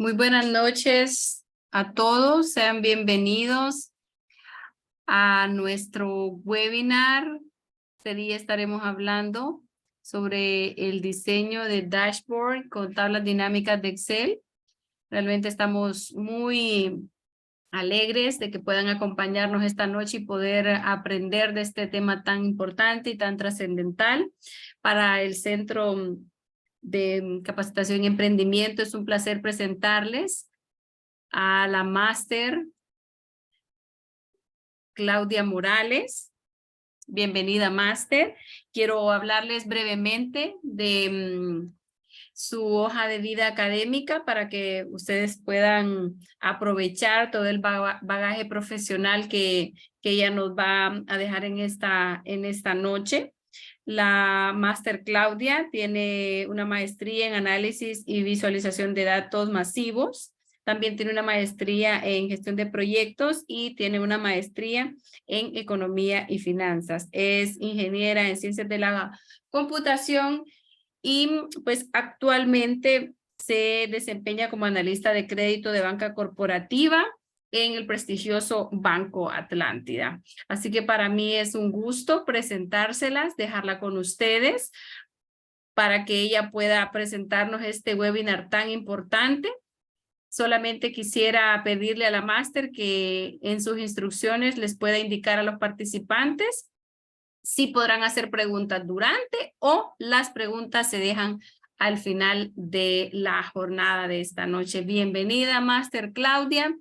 Muy buenas noches a todos. Sean bienvenidos a nuestro webinar. Este día estaremos hablando sobre el diseño de dashboard con tablas dinámicas de Excel. Realmente estamos muy alegres de que puedan acompañarnos esta noche y poder aprender de este tema tan importante y tan trascendental para el Centro de Capacitación y Emprendimiento. Es un placer presentarles a la máster Claudia Morales. Bienvenida, máster. Quiero hablarles brevemente de su hoja de vida académica para que ustedes puedan aprovechar todo el bagaje profesional que ella nos va a dejar en esta noche. La máster Claudia tiene una maestría en análisis y visualización de datos masivos. También tiene una maestría en gestión de proyectos y tiene una maestría en economía y finanzas. Es ingeniera en ciencias de la computación y pues actualmente se desempeña como analista de crédito de banca corporativa en el prestigioso Banco Atlántida. Así que para mí es un gusto presentárselas, dejarla con ustedes para que ella pueda presentarnos este webinar tan importante. Solamente quisiera pedirle a la máster que en sus instrucciones les pueda indicar a los participantes si podrán hacer preguntas durante o las preguntas se dejan al final de la jornada de esta noche. Bienvenida, máster Claudia.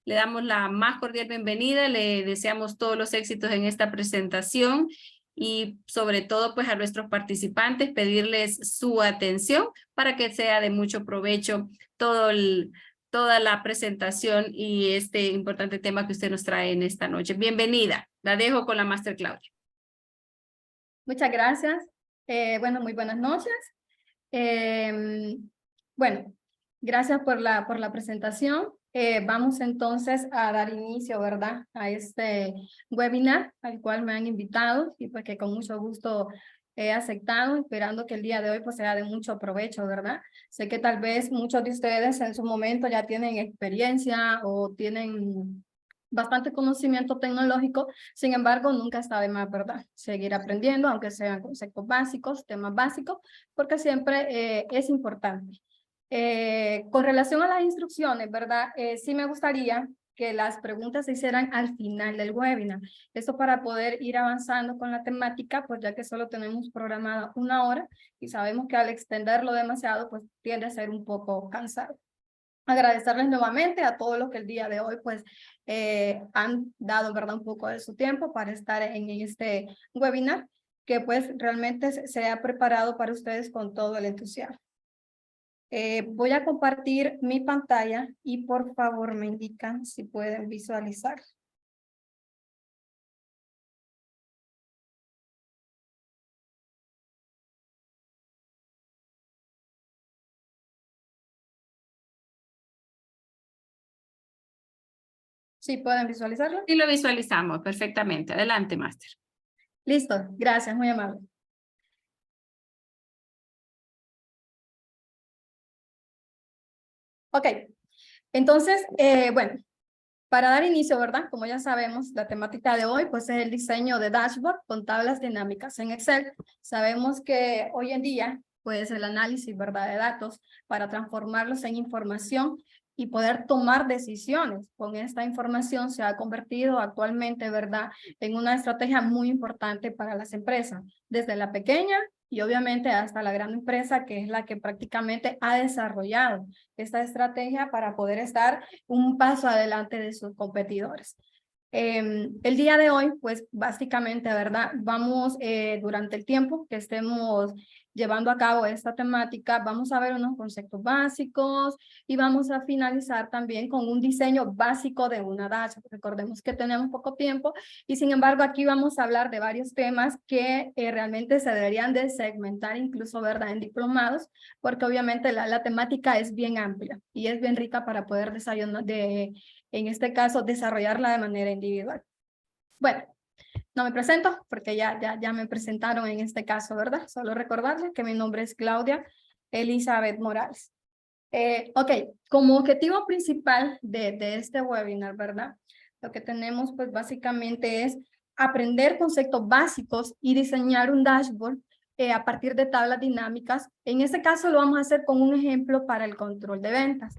Le damos la más cordial bienvenida, le deseamos todos los éxitos en esta presentación y sobre todo pues a nuestros participantes pedirles su atención para que sea de mucho provecho toda la presentación y este importante tema que usted nos trae en esta noche. Bienvenida, la dejo con la máster Claudia. Muchas gracias. Bueno, muy buenas noches. Bueno, gracias por la presentación. Vamos entonces a dar inicio, ¿verdad?, a este webinar al cual me han invitado y pues que con mucho gusto he aceptado, esperando que el día de hoy pues sea de mucho provecho, ¿verdad? Sé que tal vez muchos de ustedes en su momento ya tienen experiencia o tienen bastante conocimiento tecnológico, sin embargo, nunca está de más, ¿verdad? Seguir aprendiendo, aunque sean conceptos básicos, temas básicos, porque siempre es importante. Con relación a las instrucciones, ¿verdad? Sí me gustaría que las preguntas se hicieran al final del webinar. Esto para poder ir avanzando con la temática, pues ya que solo tenemos programada 1 hora y sabemos que al extenderlo demasiado, pues tiende a ser un poco cansado. Agradecerles nuevamente a todos los que el día de hoy pues han dado, ¿verdad?, un poco de su tiempo para estar en este webinar que pues realmente se ha preparado para ustedes con todo el entusiasmo. Voy a compartir mi pantalla y por favor me indican si pueden visualizar. ¿Sí pueden visualizarlo? Sí, lo visualizamos perfectamente. Adelante, máster. Listo, gracias, muy amable. Ok, entonces, bueno, para dar inicio, ¿verdad? Como ya sabemos, la temática de hoy pues es el diseño de dashboard con tablas dinámicas en Excel. Sabemos que hoy en día pues el análisis, ¿verdad?, de datos para transformarlos en información y poder tomar decisiones con esta información se ha convertido actualmente, ¿verdad?, en una estrategia muy importante para las empresas, desde la pequeña y obviamente hasta la gran empresa, que es la que prácticamente ha desarrollado esta estrategia para poder estar un paso adelante de sus competidores. El día de hoy, pues básicamente, ¿verdad?, vamos durante el tiempo que estemos llevando a cabo esta temática, vamos a ver unos conceptos básicos y vamos a finalizar también con un diseño básico de una dashboard. Recordemos que tenemos poco tiempo y sin embargo aquí vamos a hablar de varios temas que realmente se deberían de segmentar incluso, ¿verdad?, en diplomados, porque obviamente la temática es bien amplia y es bien rica para poder en este caso, desarrollarla de manera individual. Bueno, no me presento porque ya me presentaron en este caso, ¿verdad? Solo recordarles que mi nombre es Claudia Elizabeth Morales. Ok, como objetivo principal de este webinar, ¿verdad? Lo que tenemos pues básicamente es aprender conceptos básicos y diseñar un dashboard a partir de tablas dinámicas. En este caso lo vamos a hacer con un ejemplo para el control de ventas.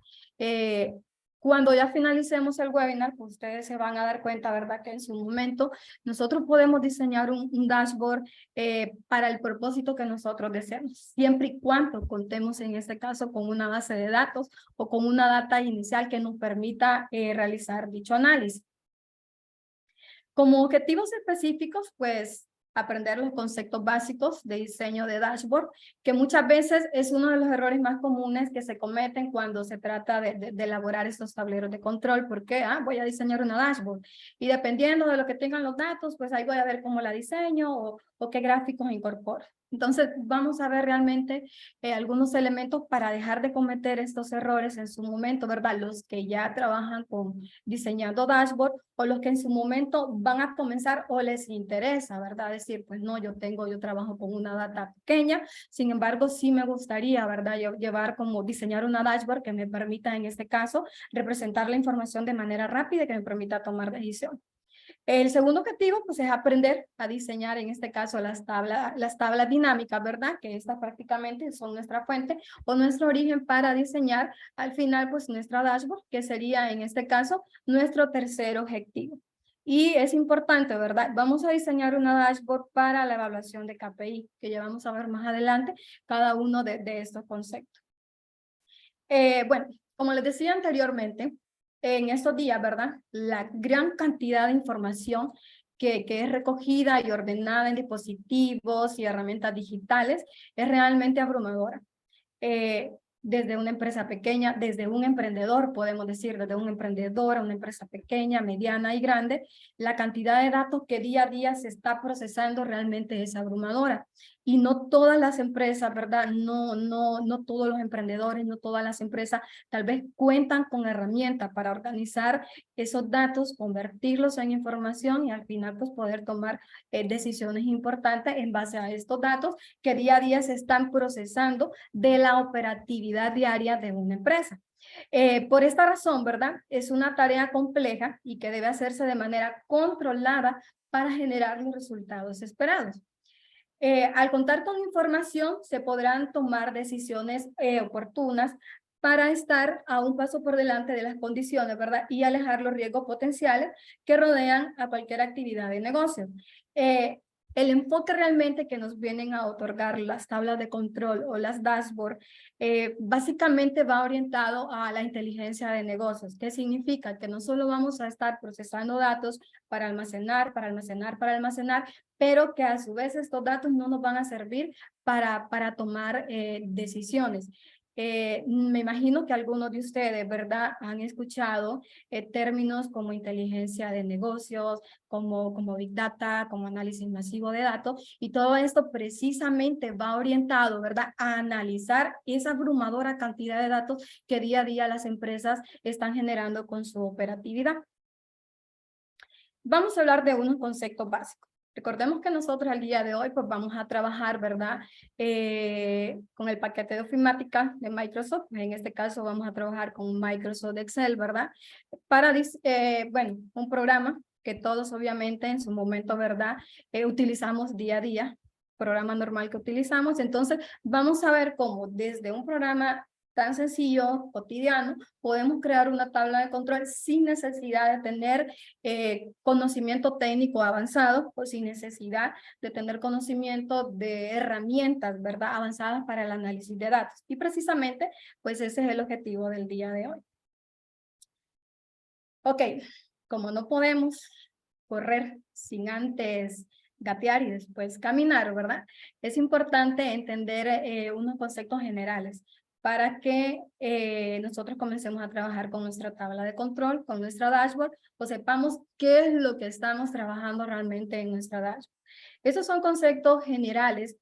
Cuando ya finalicemos el webinar, pues ustedes se van a dar cuenta, ¿verdad? Que en su momento nosotros podemos diseñar un dashboard para el propósito que nosotros deseamos, siempre y cuando contemos en este caso con una base de datos o con una data inicial que nos permita realizar dicho análisis. Como objetivos específicos, pues aprender los conceptos básicos de diseño de dashboard, que muchas veces es uno de los errores más comunes que se cometen cuando se trata de elaborar estos tableros de control, porque voy a diseñar una dashboard y dependiendo de lo que tengan los datos, pues ahí voy a ver cómo la diseño o qué gráficos incorporo. Entonces vamos a ver realmente algunos elementos para dejar de cometer estos errores en su momento, ¿verdad? Los que ya trabajan con diseñando dashboard o los que en su momento van a comenzar o les interesa, ¿verdad? Decir, pues no, yo trabajo con una data pequeña, sin embargo, sí me gustaría, ¿verdad? Yo llevar como diseñar una dashboard que me permita, en este caso, representar la información de manera rápida y que me permita tomar decisiones. El segundo objetivo, pues, es aprender a diseñar, en este caso, las tablas dinámicas, ¿verdad? Que estas prácticamente son nuestra fuente o nuestro origen para diseñar, al final, pues, nuestra dashboard, que sería, en este caso, nuestro tercer objetivo. Y es importante, ¿verdad? Vamos a diseñar una dashboard para la evaluación de KPI, que ya vamos a ver más adelante cada uno de estos conceptos. Bueno, como les decía anteriormente, en estos días, ¿verdad? La gran cantidad de información que es recogida y ordenada en dispositivos y herramientas digitales es realmente abrumadora. Desde una empresa pequeña, desde un emprendedor, podemos decir, desde un emprendedor a una empresa pequeña, mediana y grande, la cantidad de datos que día a día se está procesando realmente es abrumadora. Y no todas las empresas, ¿verdad? No todos los emprendedores, no todas las empresas tal vez cuentan con herramientas para organizar esos datos, convertirlos en información y al final pues poder tomar decisiones importantes en base a estos datos que día a día se están procesando de la operatividad diaria de una empresa. Por esta razón, ¿verdad? Es una tarea compleja y que debe hacerse de manera controlada para generar los resultados esperados. Al contar con información, se podrán tomar decisiones oportunas para estar a un paso por delante de las condiciones, ¿verdad? Y alejar los riesgos potenciales que rodean a cualquier actividad de negocio. El enfoque realmente que nos vienen a otorgar las tablas de control o las dashboard, básicamente va orientado a la inteligencia de negocios. ¿Qué significa? Que no solo vamos a estar procesando datos para almacenar, pero que a su vez estos datos no nos van a servir para tomar decisiones. Me imagino que algunos de ustedes, ¿verdad?, han escuchado términos como inteligencia de negocios, como Big Data, como análisis masivo de datos, y todo esto precisamente va orientado, ¿verdad?, a analizar esa abrumadora cantidad de datos que día a día las empresas están generando con su operatividad. Vamos a hablar de unos conceptos básicos. Recordemos que nosotros al día de hoy pues vamos a trabajar, ¿verdad? Con el paquete de ofimática de Microsoft. En este caso vamos a trabajar con Microsoft Excel, ¿verdad? Para, bueno, un programa que todos obviamente en su momento, ¿verdad? Utilizamos día a día, programa normal que utilizamos. Entonces vamos a ver cómo desde un programa tan sencillo, cotidiano, podemos crear una tabla de control sin necesidad de tener conocimiento técnico avanzado o sin necesidad de tener conocimiento de herramientas, ¿verdad?, avanzadas para el análisis de datos. Y precisamente, pues ese es el objetivo del día de hoy. Ok, como no podemos correr sin antes gatear y después caminar, ¿verdad? Es importante entender unos conceptos generales para que nosotros comencemos a trabajar con nuestra tabla de control, con nuestra dashboard, o sepamos qué es lo que estamos trabajando realmente en nuestra dashboard. Esos son conceptos generales.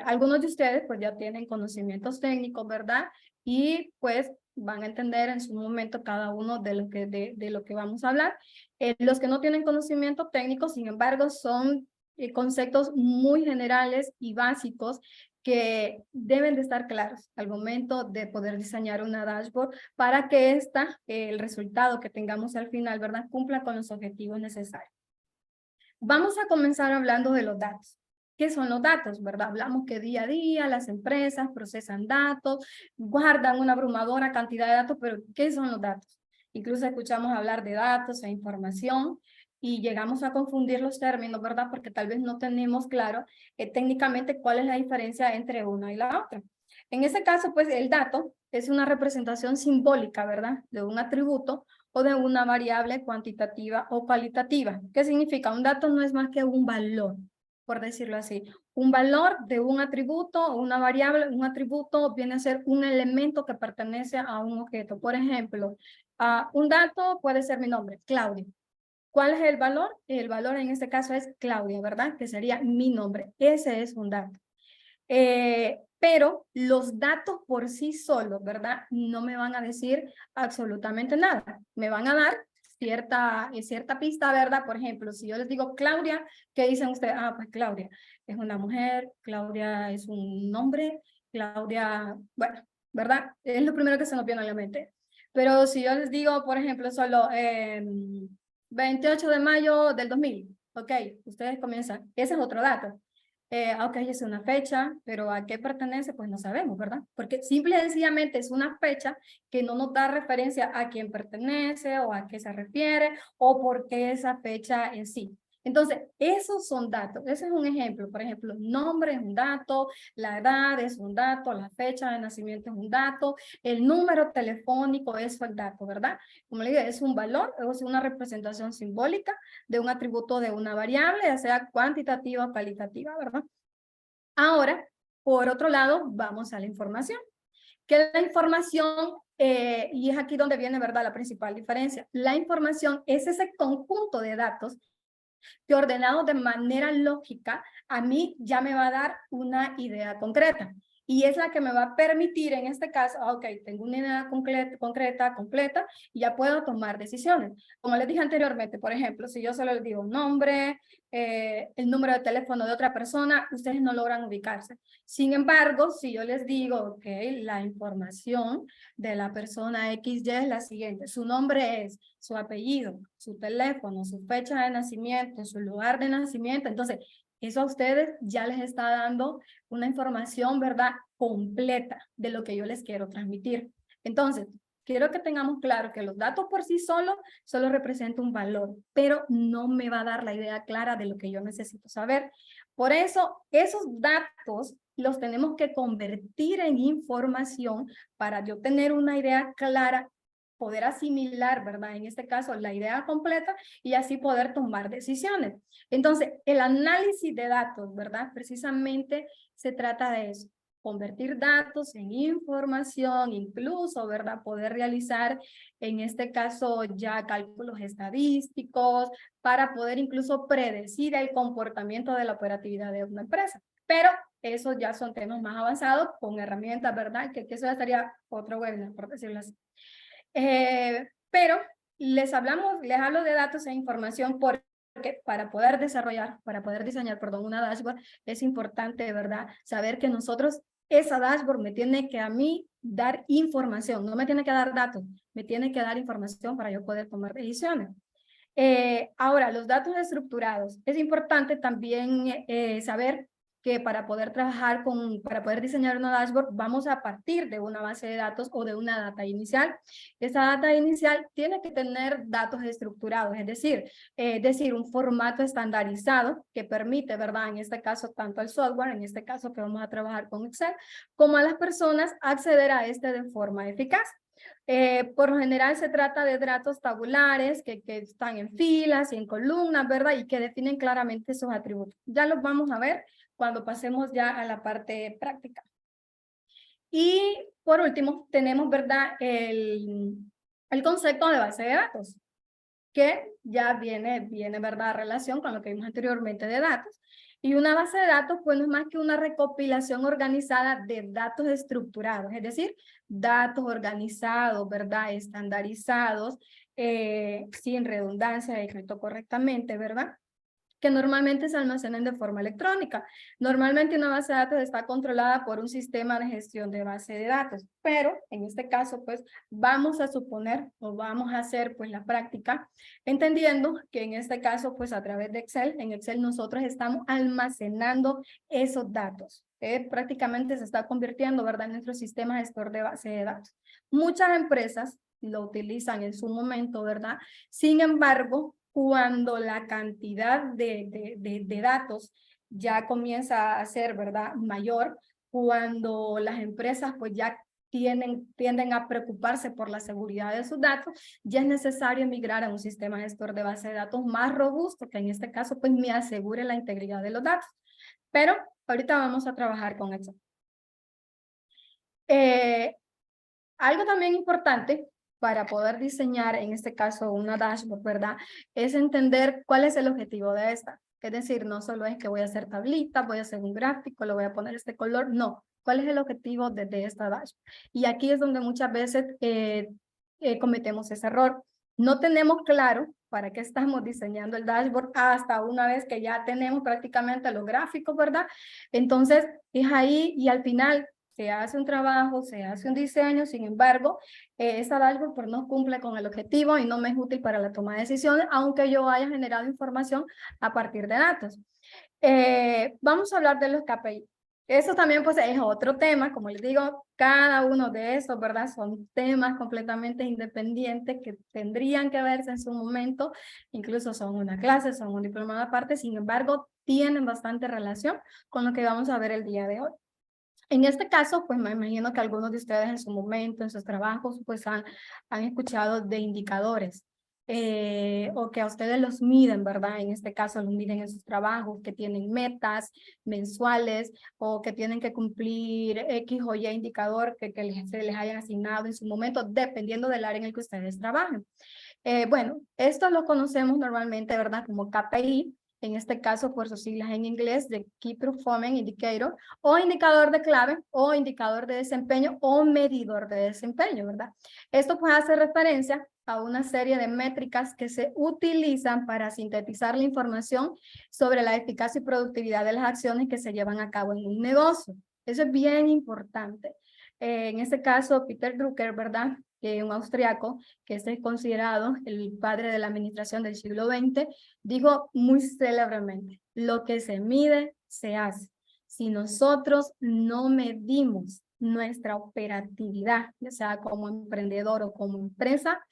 Algunos de ustedes pues ya tienen conocimientos técnicos, ¿verdad? Y pues van a entender en su momento cada uno de lo que vamos a hablar. Los que no tienen conocimiento técnico, sin embargo, son conceptos muy generales y básicos que deben de estar claros al momento de poder diseñar una dashboard para que el resultado que tengamos al final, ¿verdad?, cumpla con los objetivos necesarios. Vamos a comenzar hablando de los datos. ¿Qué son los datos, verdad? Hablamos que día a día las empresas procesan datos, guardan una abrumadora cantidad de datos, pero ¿qué son los datos? Incluso escuchamos hablar de datos e información y llegamos a confundir los términos, ¿verdad? Porque tal vez no tenemos claro técnicamente cuál es la diferencia entre una y la otra. En ese caso, pues el dato es una representación simbólica, ¿verdad?, de un atributo o de una variable cuantitativa o cualitativa. ¿Qué significa? Un dato no es más que un valor, por decirlo así. Un valor de un atributo o una variable, un atributo viene a ser un elemento que pertenece a un objeto. Por ejemplo, un dato puede ser mi nombre, Claudia. ¿Cuál es el valor? El valor en este caso es Claudia, ¿verdad? Que sería mi nombre. Ese es un dato. Pero los datos por sí solos, ¿verdad?, no me van a decir absolutamente nada. Me van a dar cierta pista, ¿verdad? Por ejemplo, si yo les digo Claudia, ¿qué dicen ustedes? Ah, pues Claudia es una mujer, Claudia es un nombre, Claudia, bueno, ¿verdad? Es lo primero que se nos viene a la mente. Pero si yo les digo, por ejemplo, solo 28 de mayo del 2000, ok, ustedes comienzan, ese es otro dato. Ok, es una fecha, pero ¿a qué pertenece? Pues no sabemos, ¿verdad? Porque simple y sencillamente es una fecha que no nos da referencia a quién pertenece o a qué se refiere o por qué esa fecha en sí. Entonces, esos son datos. Ese es un ejemplo. Por ejemplo, nombre es un dato, la edad es un dato, la fecha de nacimiento es un dato, el número telefónico es el dato, ¿verdad? Como le digo, es un valor, es una representación simbólica de un atributo de una variable, ya sea cuantitativa o cualitativa, ¿verdad? Ahora, por otro lado, vamos a la información. Que la información, y es aquí donde viene, ¿verdad?, la principal diferencia. La información es ese conjunto de datos que ordenados de manera lógica, a mí ya me va a dar una idea concreta. Y es la que me va a permitir, en este caso, ok, tengo una idea completa, y ya puedo tomar decisiones. Como les dije anteriormente, por ejemplo, si yo solo les digo nombre, el número de teléfono de otra persona, ustedes no logran ubicarse. Sin embargo, si yo les digo, ok, la información de la persona XY es la siguiente, su nombre es, su apellido, su teléfono, su fecha de nacimiento, su lugar de nacimiento, entonces eso a ustedes ya les está dando una información, ¿verdad?, completa de lo que yo les quiero transmitir. Entonces, quiero que tengamos claro que los datos por sí solos solo representan un valor, pero no me va a dar la idea clara de lo que yo necesito saber. Por eso, esos datos los tenemos que convertir en información para yo tener una idea clara, poder asimilar, ¿verdad?, en este caso, la idea completa y así poder tomar decisiones. Entonces, el análisis de datos, ¿verdad?, precisamente se trata de eso, convertir datos en información, incluso, ¿verdad?, poder realizar, en este caso, ya cálculos estadísticos para poder incluso predecir el comportamiento de la operatividad de una empresa. Pero esos ya son temas más avanzados con herramientas, ¿verdad?, que eso ya estaría otro webinar, por decirlo así. Pero les hablo de datos e información porque para poder diseñar, perdón, una dashboard, es importante, ¿verdad?, saber que esa dashboard me tiene que a mí dar información, no me tiene que dar datos, me tiene que dar información para yo poder tomar decisiones. Ahora, los datos estructurados. Es importante también saber que para poder para poder diseñar una dashboard, vamos a partir de una base de datos o de una data inicial. Esa data inicial tiene que tener datos estructurados, es decir, un formato estandarizado que permite, ¿verdad?, en este caso, tanto al software, en este caso que vamos a trabajar con Excel, como a las personas acceder a de forma eficaz. Por lo general se trata de datos tabulares que están en filas y en columnas, ¿verdad?, y que definen claramente sus atributos. Ya los vamos a ver cuando pasemos ya a la parte práctica. Y por último, tenemos, ¿verdad?, el concepto de base de datos, que ya viene, ¿verdad?, a relación con lo que vimos anteriormente de datos. Y una base de datos, pues no es más que una recopilación organizada de datos estructurados, es decir, datos organizados, ¿verdad?, estandarizados, sin redundancia, escrito correctamente, ¿verdad?, que normalmente se almacenan de forma electrónica. Normalmente una base de datos está controlada por un sistema de gestión de base de datos, pero en este caso, pues, vamos a suponer o vamos a hacer, pues, la práctica, entendiendo que en este caso, pues, a través de Excel, en Excel nosotros estamos almacenando esos datos. Prácticamente se está convirtiendo, ¿verdad?, en nuestro sistema gestor de base de datos. Muchas empresas lo utilizan en su momento, ¿verdad? Sin embargo, cuando la cantidad de datos ya comienza a ser, ¿verdad?, mayor, cuando las empresas pues ya tienden a preocuparse por la seguridad de sus datos, ya es necesario migrar a un sistema gestor de base de datos más robusto, que en este caso pues me asegure la integridad de los datos. Pero ahorita vamos a trabajar con eso. Algo también importante para poder diseñar, en este caso, una dashboard, ¿verdad? Es entender cuál es el objetivo de esta. Es decir, no solo es que voy a hacer tablitas, voy a hacer un gráfico, le voy a poner este color, no. ¿Cuál es el objetivo de esta dashboard? Y aquí es donde muchas veces cometemos ese error. No tenemos claro para qué estamos diseñando el dashboard hasta una vez que ya tenemos prácticamente los gráficos, ¿verdad? Entonces, es ahí y al final se hace un trabajo, se hace un diseño, sin embargo, esa dashboard pues, no cumple con el objetivo y no me es útil para la toma de decisiones, aunque yo haya generado información a partir de datos. Vamos a hablar de los KPI. Eso también pues es otro tema, como les digo, cada uno de esos, ¿verdad? Son temas completamente independientes que tendrían que verse en su momento, incluso son una clase, son un diplomado aparte, sin embargo, tienen bastante relación con lo que vamos a ver el día de hoy. En este caso, pues me imagino que algunos de ustedes en su momento, en sus trabajos, pues han escuchado de indicadores o que a ustedes los miden, ¿verdad? En este caso los miden en sus trabajos, que tienen metas mensuales o que tienen que cumplir X o Y indicador se les hayan asignado en su momento, dependiendo del área en el que ustedes trabajan. Bueno, esto lo conocemos normalmente, ¿verdad? Como KPI. En este caso, por sus siglas en inglés, de Key Performance Indicator, o indicador de clave, o indicador de desempeño, o medidor de desempeño, ¿verdad? Esto pues hace referencia a una serie de métricas que se utilizan para sintetizar la información sobre la eficacia y productividad de las acciones que se llevan a cabo en un negocio. Eso es bien importante. En este caso, Peter Drucker, ¿verdad? Un austriaco, que es considerado el padre de la administración del siglo XX, dijo muy célebremente, lo que se mide, se hace. Si nosotros no medimos nuestra operatividad, ya sea como emprendedor o como empresa,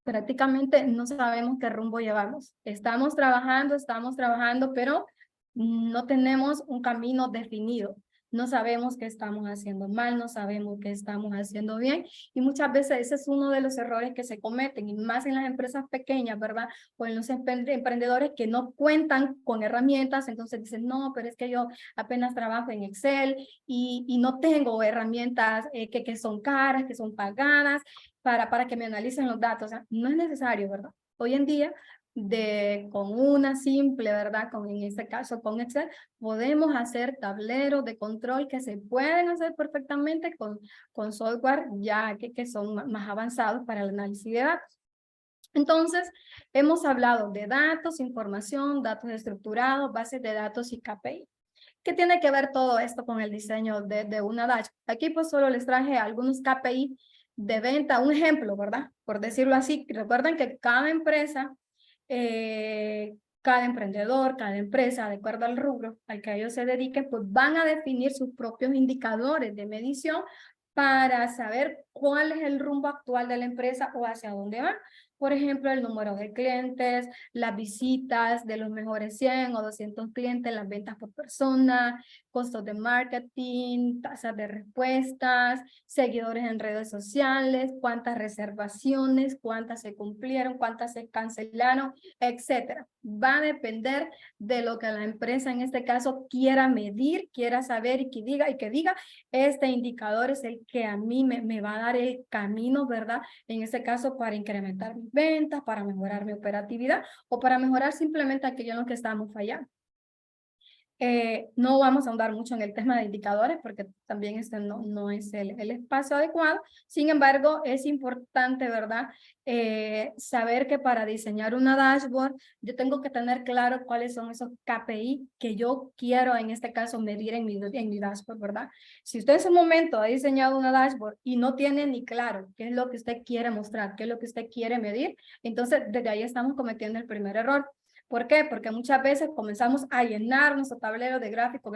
prácticamente no sabemos qué rumbo llevamos. Estamos trabajando, pero no tenemos un camino definido. No sabemos qué estamos haciendo mal, no sabemos qué estamos haciendo bien. Y muchas veces ese es uno de los errores que se cometen, y más en las empresas pequeñas, ¿verdad? O en los emprendedores que no cuentan con herramientas, entonces dicen, no, pero es que yo apenas trabajo en Excel y no tengo herramientas que son caras, que son pagadas, para que me analicen los datos. O sea, no es necesario, ¿verdad? Hoy en día, con una simple, ¿verdad? En este caso, con Excel, podemos hacer tableros de control que se pueden hacer perfectamente con software ya que son más avanzados para el análisis de datos. Entonces, hemos hablado de datos, información, datos estructurados, bases de datos y KPI. ¿Qué tiene que ver todo esto con el diseño de una dashboard? Aquí pues solo les traje algunos KPI de venta, un ejemplo, ¿verdad? Por decirlo así, recuerden que cada empresa, cada emprendedor, cada empresa, de acuerdo al rubro al que ellos se dediquen, pues van a definir sus propios indicadores de medición para saber cuál es el rumbo actual de la empresa o hacia dónde va. Por ejemplo, el número de clientes, las visitas de los mejores 100 o 200 clientes, las ventas por persona, costos de marketing, tasas de respuestas, seguidores en redes sociales, cuántas reservaciones, cuántas se cumplieron, cuántas se cancelaron, etcétera. Va a depender de lo que la empresa en este caso quiera medir, quiera saber y que diga, este indicador es el que a mí me va a dar el camino, ¿verdad? En este caso para incrementar mis ventas, para mejorar mi operatividad o para mejorar simplemente aquello en lo que estamos fallando. No vamos a ahondar mucho en el tema de indicadores porque también este no es el espacio adecuado. Sin embargo, es importante, ¿verdad? Saber que para diseñar una dashboard, yo tengo que tener claro cuáles son esos KPI que yo quiero, en este caso, medir en mi dashboard, ¿verdad? Si usted en su momento ha diseñado una dashboard y no tiene ni claro qué es lo que usted quiere mostrar, qué es lo que usted quiere medir, entonces desde ahí estamos cometiendo el primer error. ¿Por qué? Porque muchas veces comenzamos a llenar nuestro tablero de gráfico.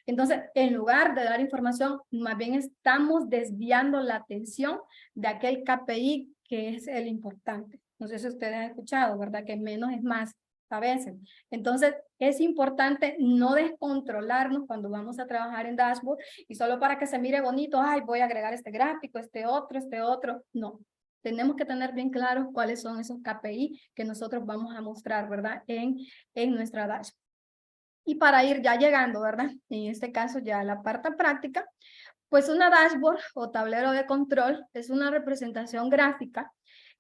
Entonces, en lugar de dar información, más bien estamos desviando la atención de aquel KPI que es el importante. No sé si ustedes han escuchado, ¿verdad? Que menos es más a veces. Entonces, es importante no descontrolarnos cuando vamos a trabajar en dashboard y solo para que se mire bonito, ay, voy a agregar este gráfico, este otro. No. Tenemos que tener bien claros cuáles son esos KPI que nosotros vamos a mostrar, ¿verdad? En nuestra dashboard. Y para ir ya llegando, ¿verdad? En este caso ya a la parte práctica, pues una dashboard o tablero de control es una representación gráfica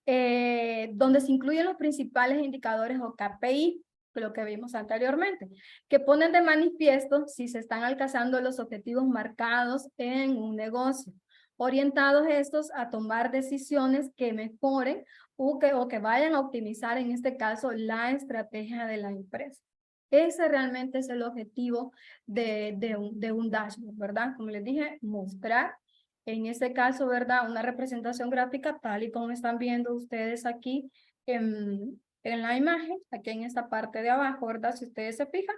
donde se incluyen los principales indicadores o KPI, lo que vimos anteriormente, que ponen de manifiesto si se están alcanzando los objetivos marcados en un negocio, orientados estos a tomar decisiones que mejoren o que vayan a optimizar, en este caso, la estrategia de la empresa. Ese realmente es el objetivo de un dashboard, ¿verdad? Como les dije, mostrar, en este caso, ¿verdad? Una representación gráfica tal y como están viendo ustedes aquí en la imagen, aquí en esta parte de abajo, ¿verdad? Si ustedes se fijan,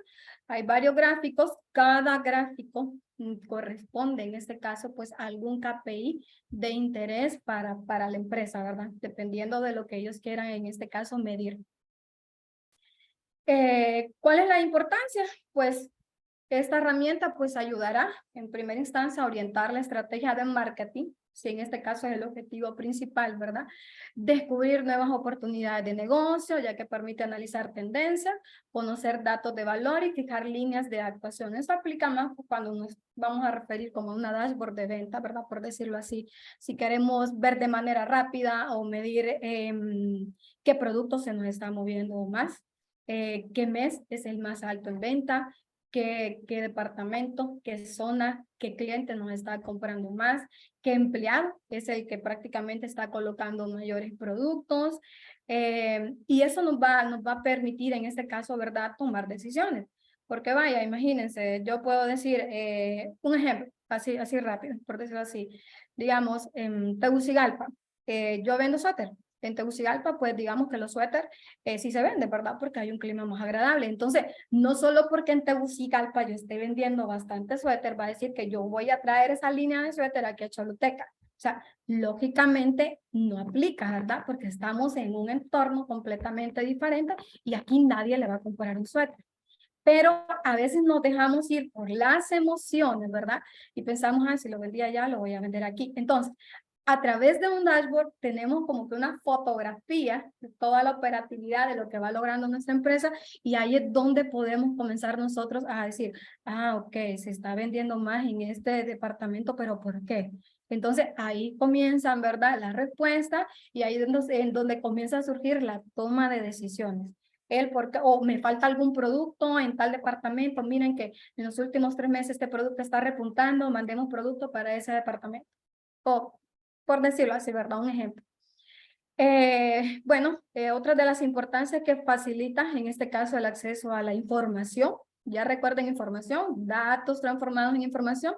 hay varios gráficos, cada gráfico corresponde en este caso pues a algún KPI de interés para la empresa, ¿verdad? Dependiendo de lo que ellos quieran en este caso medir. ¿Cuál es la importancia? Pues esta herramienta pues ayudará en primera instancia a orientar la estrategia de marketing, si en este caso es el objetivo principal, ¿verdad? Descubrir nuevas oportunidades de negocio, ya que permite analizar tendencias, conocer datos de valor y fijar líneas de actuación. Eso aplica más cuando nos vamos a referir como una dashboard de venta, ¿verdad? Por decirlo así. Si queremos ver de manera rápida o medir qué productos se nos está moviendo más, qué mes es el más alto en venta, qué departamento, qué zona, qué cliente nos está comprando más, qué empleado es el que prácticamente está colocando mayores productos. Y eso nos va a permitir en este caso, ¿verdad?, tomar decisiones. Porque vaya, imagínense, yo puedo decir un ejemplo, así rápido, por decirlo así. Digamos, en Tegucigalpa, yo vendo suéter. En Tegucigalpa, pues digamos que los suéteres sí se venden, ¿verdad? Porque hay un clima más agradable. Entonces, no solo porque en Tegucigalpa yo esté vendiendo bastante suéter, va a decir que yo voy a traer esa línea de suéter aquí a Choluteca. O sea, lógicamente no aplica, ¿verdad? Porque estamos en un entorno completamente diferente y aquí nadie le va a comprar un suéter. Pero a veces nos dejamos ir por las emociones, ¿verdad? Y pensamos, ah, si lo vendía allá, lo voy a vender aquí. Entonces, a través de un dashboard tenemos como que una fotografía de toda la operatividad de lo que va logrando nuestra empresa y ahí es donde podemos comenzar nosotros a decir, ah, ok, se está vendiendo más en este departamento, pero ¿por qué? Entonces ahí comienzan, ¿verdad?, la respuesta y ahí es en donde comienza a surgir la toma de decisiones. O me falta algún producto en tal departamento, miren que en los últimos 3 meses este producto está repuntando, mandemos producto para ese departamento. O, por decirlo así, ¿verdad? Un ejemplo. Bueno, otra de las importancias que facilita, en este caso, el acceso a la información. Ya recuerden información, datos transformados en información,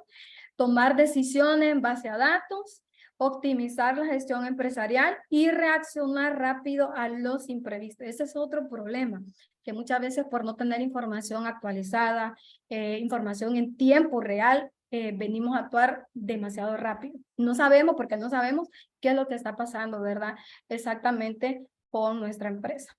tomar decisiones en base a datos, optimizar la gestión empresarial y reaccionar rápido a los imprevistos. Ese es otro problema, que muchas veces por no tener información actualizada, información en tiempo real, venimos a actuar demasiado rápido. No sabemos, porque no sabemos qué es lo que está pasando, ¿verdad? Exactamente con nuestra empresa.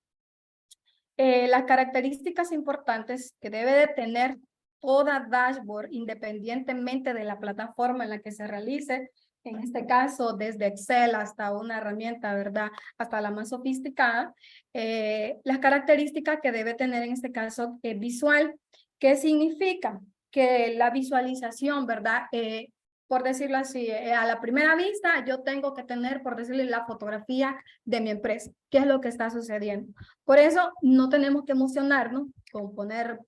Las características importantes que debe de tener toda dashboard, independientemente de la plataforma en la que se realice, en este caso desde Excel hasta una herramienta, ¿verdad?, hasta la más sofisticada, las características que debe tener en este caso visual. ¿Qué significa? Que la visualización, ¿verdad?, por decirlo así, a la primera vista yo tengo que tener, por decirlo, la fotografía de mi empresa. ¿Qué es lo que está sucediendo? Por eso no tenemos que emocionarnos con poner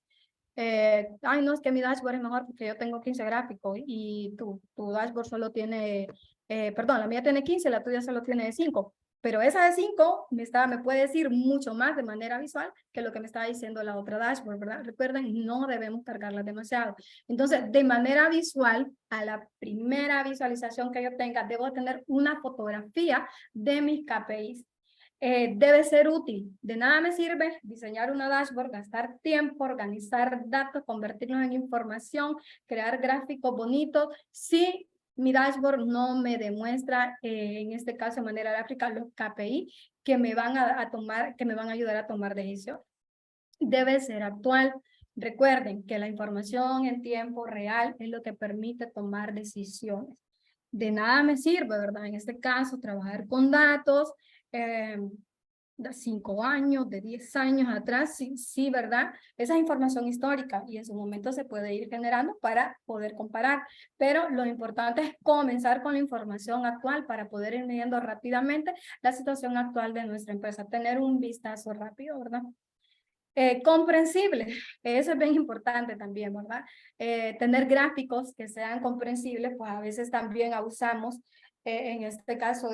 ay, no, es que mi dashboard es mejor porque yo tengo 15 gráficos y tu dashboard solo tiene, perdón, la mía tiene 15, la tuya solo tiene 5. Pero esa de 5 me puede decir mucho más de manera visual que lo que me estaba diciendo la otra dashboard, ¿verdad? Recuerden, no debemos cargarla demasiado. Entonces, de manera visual, a la primera visualización que yo tenga, debo tener una fotografía de mis KPIs. Debe ser útil. De nada me sirve diseñar una dashboard, gastar tiempo, organizar datos, convertirlos en información, crear gráficos bonitos, si mi dashboard no me demuestra, en este caso de manera gráfica, los KPI que me van a tomar, que me van a ayudar a tomar decisiones. Debe ser actual. Recuerden que la información en tiempo real es lo que permite tomar decisiones. De nada me sirve, ¿verdad? En este caso, trabajar con datos de 5 años, de 10 años atrás, sí, ¿verdad? Esa es información histórica y en su momento se puede ir generando para poder comparar, pero lo importante es comenzar con la información actual para poder ir midiendo rápidamente la situación actual de nuestra empresa, tener un vistazo rápido, ¿verdad? Comprensible, eso es bien importante también, ¿verdad? Tener gráficos que sean comprensibles, pues a veces también abusamos, en este caso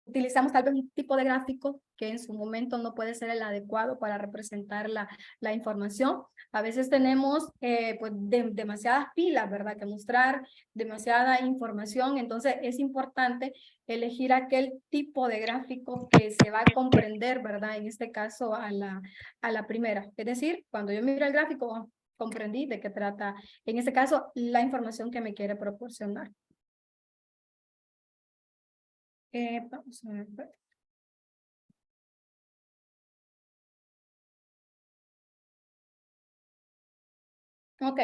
utilizamos tal vez un tipo de gráfico que en su momento no puede ser el adecuado para representar la información. A veces tenemos pues demasiadas pilas, ¿verdad? Que mostrar demasiada información, entonces es importante elegir aquel tipo de gráfico que se va a comprender, ¿verdad? En este caso a la primera. Es decir, cuando yo miro el gráfico, comprendí de qué trata, en este caso, la información que me quiere proporcionar. Vamos a ver. Ok,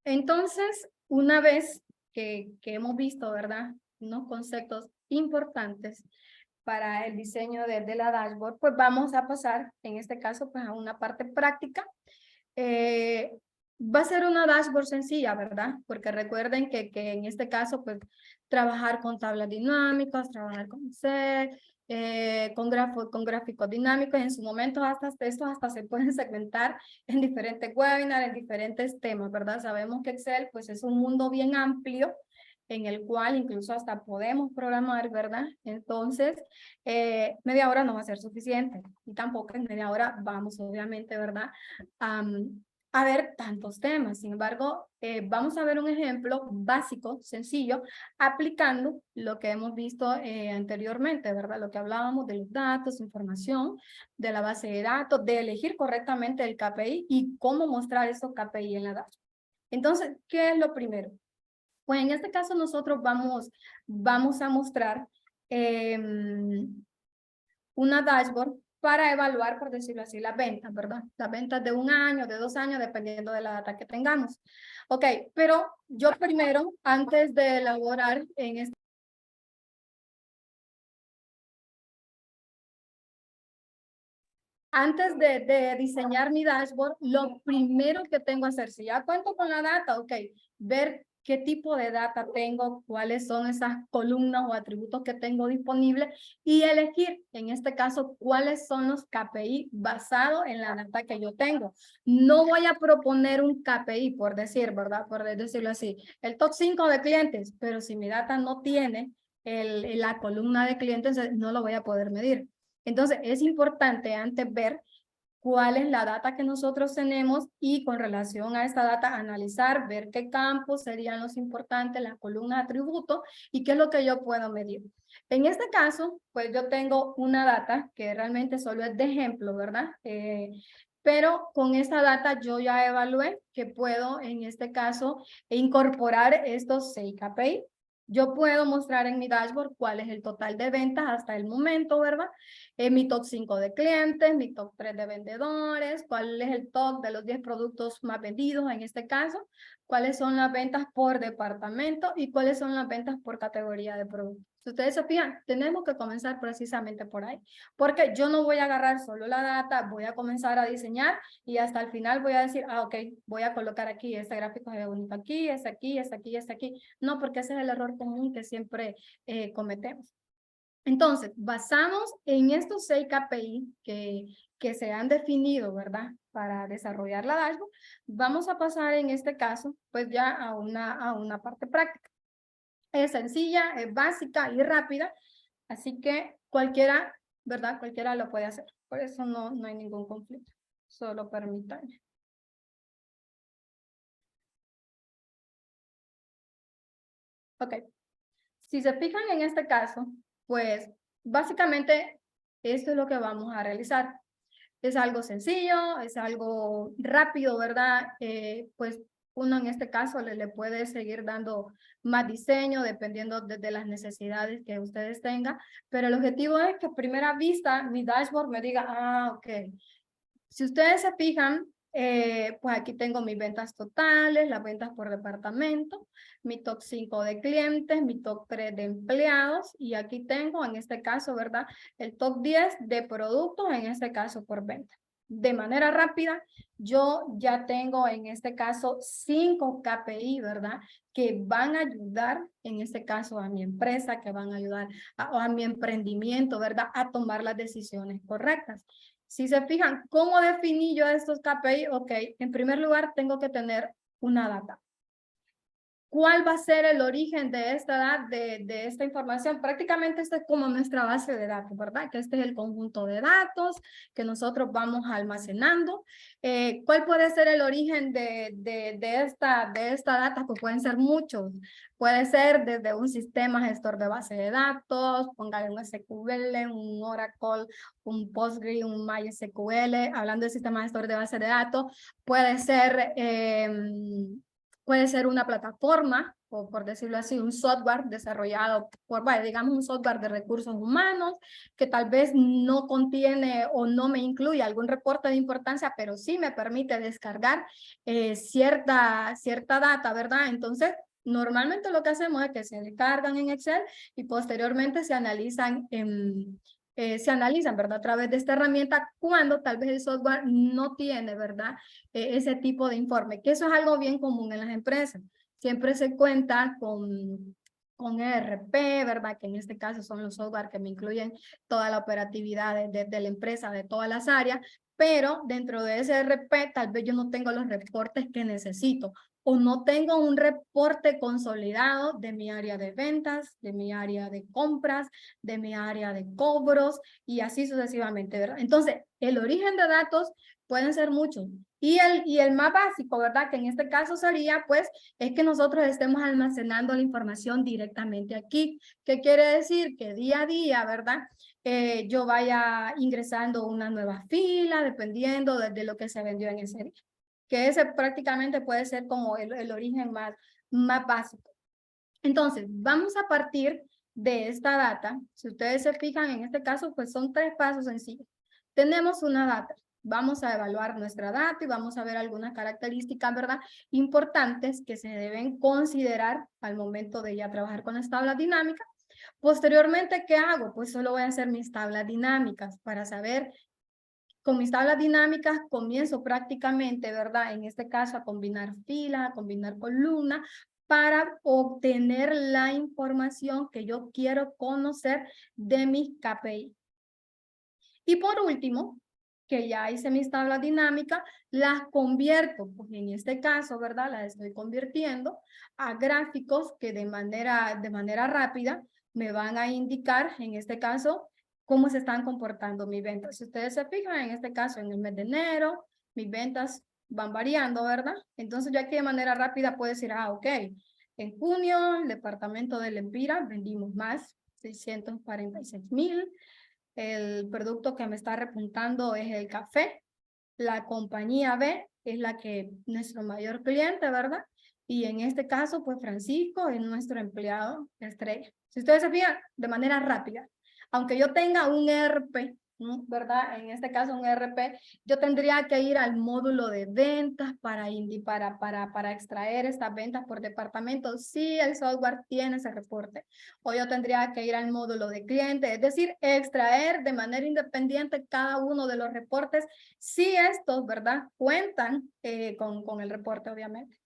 entonces, una vez que hemos visto, ¿verdad? Unos conceptos importantes para el diseño de la dashboard, pues vamos a pasar, en este caso, pues a una parte práctica. Va a ser una dashboard sencilla, ¿verdad? Porque recuerden que en este caso, pues, trabajar con tablas dinámicas, trabajar con Excel, con gráficos dinámicos, en su momento estos hasta se pueden segmentar en diferentes webinars, en diferentes temas, ¿verdad? Sabemos que Excel, pues, es un mundo bien amplio, en el cual incluso hasta podemos programar, ¿verdad? Entonces, media hora no va a ser suficiente y tampoco en media hora vamos, obviamente, ¿verdad? A ver tantos temas. Sin embargo, vamos a ver un ejemplo básico, sencillo, aplicando lo que hemos visto anteriormente, ¿verdad? Lo que hablábamos de los datos, información, de la base de datos, de elegir correctamente el KPI y cómo mostrar esos KPI en la dashboard. Entonces, ¿qué es lo primero? Pues en este caso nosotros vamos a mostrar una dashboard para evaluar, por decirlo así, las ventas, ¿verdad? Las ventas de 1 año, de 2 años, dependiendo de la data que tengamos. Ok, pero yo primero, antes de elaborar en este... Antes de diseñar mi dashboard, lo primero que tengo que hacer, si ya cuento con la data, ok, ver qué tipo de data tengo, cuáles son esas columnas o atributos que tengo disponibles y elegir, en este caso, cuáles son los KPI basados en la data que yo tengo. No voy a proponer un KPI, por decir, ¿verdad? Por decirlo así, el top 5 de clientes, pero si mi data no tiene la columna de clientes, no lo voy a poder medir. Entonces, es importante antes ver cuál es la data que nosotros tenemos y con relación a esta data analizar, ver qué campos serían los importantes, la columna de atributos y qué es lo que yo puedo medir. En este caso, pues yo tengo una data que realmente solo es de ejemplo, ¿verdad? Pero con esta data yo ya evalué que puedo en este caso incorporar estos 6 KPI. Yo puedo mostrar en mi dashboard cuál es el total de ventas hasta el momento, ¿verdad? Mi top 5 de clientes, mi top 3 de vendedores, cuál es el top de los 10 productos más vendidos en este caso, cuáles son las ventas por departamento y cuáles son las ventas por categoría de productos. Si ustedes se fijan, tenemos que comenzar precisamente por ahí, porque yo no voy a agarrar solo la data, voy a comenzar a diseñar y hasta el final voy a decir, ok, voy a colocar aquí, este gráfico se ve bonito aquí, este aquí, este aquí, este aquí. No, porque ese es el error común que siempre cometemos. Entonces, basamos en estos 6 KPI que se han definido, ¿verdad? Para desarrollar la dashboard, vamos a pasar en este caso, pues ya a una parte práctica. Es sencilla, es básica y rápida, así que cualquiera, ¿verdad? Cualquiera lo puede hacer. Por eso no hay ningún conflicto. Solo permítanme. Ok. Si se fijan en este caso, pues básicamente esto es lo que vamos a realizar. Es algo sencillo, es algo rápido, ¿verdad? Pues uno en este caso le puede seguir dando más diseño dependiendo de las necesidades que ustedes tengan, pero el objetivo es que a primera vista mi dashboard me diga, ah, ok. Si ustedes se fijan, pues aquí tengo mis ventas totales, las ventas por departamento, mi top 5 de clientes, mi top 3 de empleados y aquí tengo en este caso, ¿verdad? El top 10 de productos, en este caso por venta. De manera rápida, yo ya tengo en este caso 5 KPI, ¿verdad? Que van a ayudar en este caso a mi empresa, que van a ayudar a mi emprendimiento, ¿verdad? A tomar las decisiones correctas. Si se fijan, ¿cómo definí yo estos KPI? Ok, en primer lugar tengo que tener una data. ¿Cuál va a ser el origen de de esta información? Prácticamente esta es como nuestra base de datos, ¿verdad? Que este es el conjunto de datos que nosotros vamos almacenando. ¿Cuál puede ser el origen de esta data? Pues pueden ser muchos. Puede ser desde un sistema gestor de base de datos, póngale un SQL, un Oracle, un Postgre, un MySQL, hablando del sistema gestor de base de datos. Puede ser una plataforma, o por decirlo así, un software desarrollado por, bueno, digamos, un software de recursos humanos, que tal vez no contiene o no me incluye algún reporte de importancia, pero sí me permite descargar cierta data, ¿verdad? Entonces, normalmente lo que hacemos es que se descargan en Excel y posteriormente se analizan, ¿verdad? A través de esta herramienta cuando tal vez el software no tiene, ¿verdad? Ese tipo de informe, que eso es algo bien común en las empresas. Siempre se cuenta con ERP, ¿verdad? Que en este caso son los software que me incluyen toda la operatividad de la empresa, de todas las áreas, pero dentro de ese ERP tal vez yo no tengo los reportes que necesito o no tengo un reporte consolidado de mi área de ventas, de mi área de compras, de mi área de cobros y así sucesivamente, ¿verdad? Entonces, el origen de datos pueden ser muchos. Y el más básico, ¿verdad? Que en este caso sería, pues, es que nosotros estemos almacenando la información directamente aquí. ¿Qué quiere decir? Que día a día, ¿verdad? Yo vaya ingresando una nueva fila, dependiendo de lo que se vendió en ese día. Que ese prácticamente puede ser como el origen más básico. Entonces, vamos a partir de esta data. Si ustedes se fijan, en este caso, pues son 3 pasos sencillos. Tenemos una data. Vamos a evaluar nuestra data y vamos a ver algunas características, ¿verdad? Importantes que se deben considerar al momento de ya trabajar con las tablas dinámicas. Posteriormente, ¿qué hago? Pues solo voy a hacer mis tablas dinámicas para saber. Con mis tablas dinámicas comienzo prácticamente, ¿verdad? En este caso a combinar filas, a combinar columnas, para obtener la información que yo quiero conocer de mis KPI. Y por último, que ya hice mis tablas dinámicas, las convierto, pues en este caso, ¿verdad? Las estoy convirtiendo a gráficos que de manera rápida me van a indicar, en este caso, cómo se están comportando mis ventas. Si ustedes se fijan, en este caso, en el mes de enero, mis ventas van variando, ¿verdad? Entonces, yo aquí de manera rápida puedo decir, ah, ok, en junio, el departamento del Empira vendimos más, 646,000. El producto que me está repuntando es el café. La compañía B es la que nuestro mayor cliente, ¿verdad? Y en este caso, pues Francisco es nuestro empleado estrella. Si ustedes se fijan, de manera rápida, aunque yo tenga un ERP, ¿verdad? En este caso un ERP, yo tendría que ir al módulo de ventas para extraer estas ventas por departamento, si el software tiene ese reporte. O yo tendría que ir al módulo de cliente, es decir, extraer de manera independiente cada uno de los reportes, si estos, ¿verdad? Cuentan con el reporte, obviamente.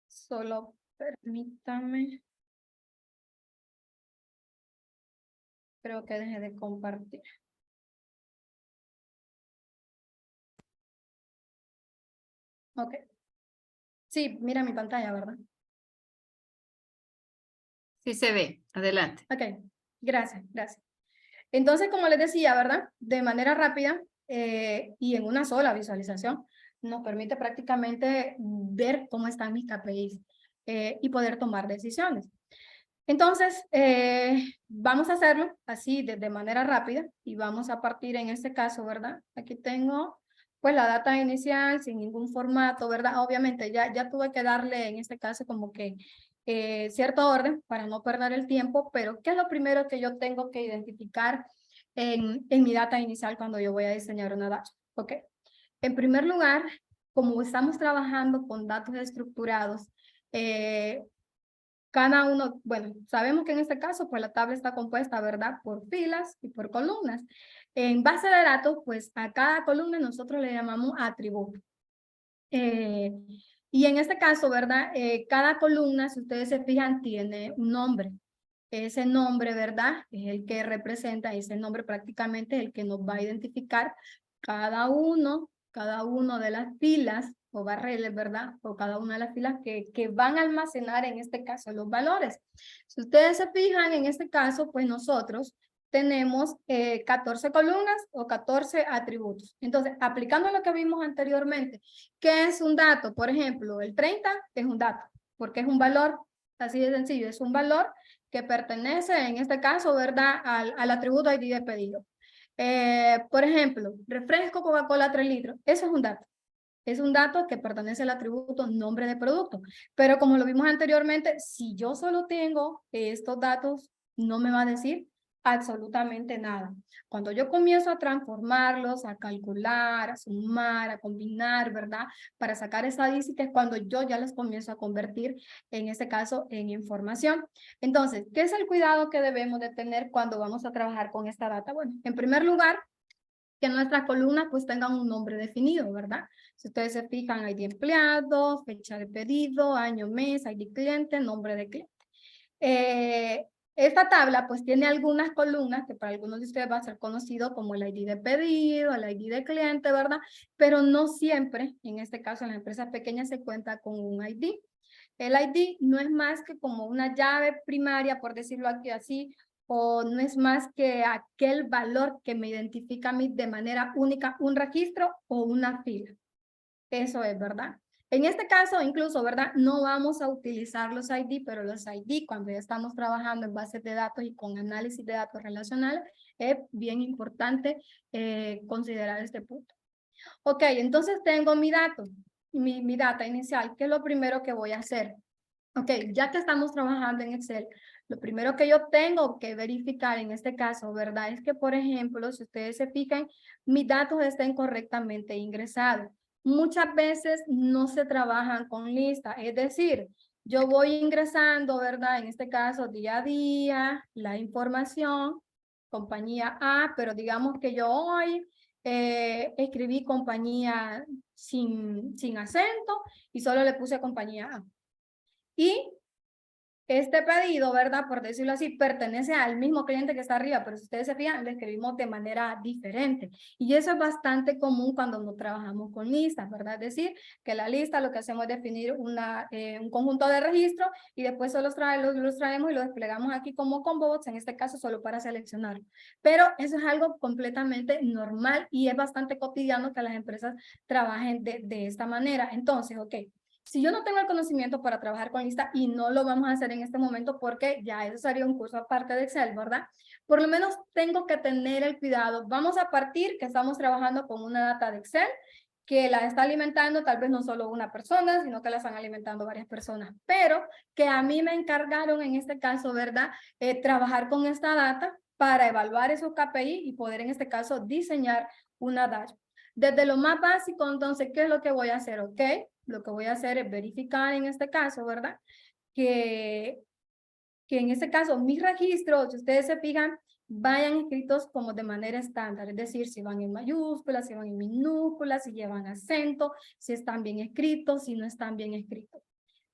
Solo permítame. Creo que dejé de compartir. Ok. Sí, mira mi pantalla, ¿verdad? Sí se ve. Adelante. Ok, gracias, gracias. Entonces, como les decía, ¿verdad? De manera rápida y en una sola visualización, nos permite prácticamente ver cómo están mis KPIs y poder tomar decisiones. Entonces, vamos a hacerlo así de manera rápida y vamos a partir en este caso, ¿verdad? Aquí tengo pues la data inicial sin ningún formato, ¿verdad? Obviamente ya tuve que darle en este caso como que cierto orden para no perder el tiempo, pero ¿qué es lo primero que yo tengo que identificar en mi data inicial cuando yo voy a diseñar una data? Ok. En primer lugar, como estamos trabajando con datos estructurados, cada uno, bueno, sabemos que en este caso, pues la tabla está compuesta, ¿verdad? Por filas y por columnas. En base de datos, pues a cada columna nosotros le llamamos atributo. Y en este caso, ¿verdad? Cada columna, si ustedes se fijan, tiene un nombre. Ese nombre, ¿verdad? Es el que representa, ese nombre prácticamente es el que nos va a identificar cada uno de las filas o barreles, ¿verdad? O cada una de las filas que van a almacenar en este caso los valores. Si ustedes se fijan, en este caso, pues nosotros tenemos 14 columnas o 14 atributos. Entonces, aplicando lo que vimos anteriormente, ¿qué es un dato? Por ejemplo, el 30 es un dato, porque es un valor, así de sencillo, es un valor que pertenece, en este caso, ¿verdad? Al atributo ID de pedido. Por ejemplo, refresco Coca-Cola 3 litros, eso es un dato. Es un dato que pertenece al atributo nombre de producto. Pero como lo vimos anteriormente, si yo solo tengo estos datos, no me va a decir absolutamente nada. Cuando yo comienzo a transformarlos, a calcular, a sumar, a combinar, ¿verdad? Para sacar estadísticas, cuando yo ya las comienzo a convertir, en este caso, en información. Entonces, ¿qué es el cuidado que debemos de tener cuando vamos a trabajar con esta data? Bueno, en primer lugar, que nuestras columnas pues tengan un nombre definido, ¿verdad? Si ustedes se fijan, ID empleado, fecha de pedido, año, mes, ID cliente, nombre de cliente. Esta tabla pues tiene algunas columnas que para algunos de ustedes va a ser conocido como el ID de pedido, el ID de cliente, ¿verdad? Pero no siempre, en este caso en las empresas pequeñas se cuenta con un ID. El ID no es más que como una llave primaria, por decirlo aquí así, o no es más que aquel valor que me identifica a mí de manera única, un registro o una fila. Eso es, ¿verdad? En este caso, incluso, ¿verdad? No vamos a utilizar los ID, pero los ID, cuando ya estamos trabajando en bases de datos y con análisis de datos relacionales, es bien importante considerar este punto. Ok, entonces tengo mi dato, mi data inicial. ¿Qué es lo primero que voy a hacer? Ok, ya que estamos trabajando en Excel, lo primero que yo tengo que verificar en este caso, ¿verdad? Es que, por ejemplo, si ustedes se fijan, mis datos estén correctamente ingresados. Muchas veces no se trabajan con lista, es decir, yo voy ingresando, ¿verdad? En este caso, día a día, la información, compañía A, pero digamos que yo hoy escribí compañía sin acento y solo le puse compañía A. Y este pedido, ¿verdad? Por decirlo así, pertenece al mismo cliente que está arriba, pero si ustedes se fijan, lo escribimos de manera diferente. Y eso es bastante común cuando no trabajamos con listas, ¿verdad? Es decir, que la lista lo que hacemos es definir un conjunto de registros y después solo los traemos y lo desplegamos aquí como combo box, en este caso solo para seleccionar. Pero eso es algo completamente normal y es bastante cotidiano que las empresas trabajen de esta manera. Entonces, ok. Si yo no tengo el conocimiento para trabajar con lista y no lo vamos a hacer en este momento porque ya eso sería un curso aparte de Excel, ¿verdad? Por lo menos tengo que tener el cuidado. Vamos a partir que estamos trabajando con una data de Excel que la está alimentando tal vez no solo una persona, sino que la están alimentando varias personas, pero que a mí me encargaron en este caso, ¿verdad? Trabajar con esta data para evaluar esos KPI y poder en este caso diseñar una dashboard. Desde lo más básico, entonces, ¿qué es lo que voy a hacer? ¿Ok? Lo que voy a hacer es verificar en este caso, ¿verdad? Que en este caso mis registros, si ustedes se fijan, vayan escritos como de manera estándar, es decir, si van en mayúsculas, si van en minúsculas, si llevan acento, si están bien escritos, si no están bien escritos.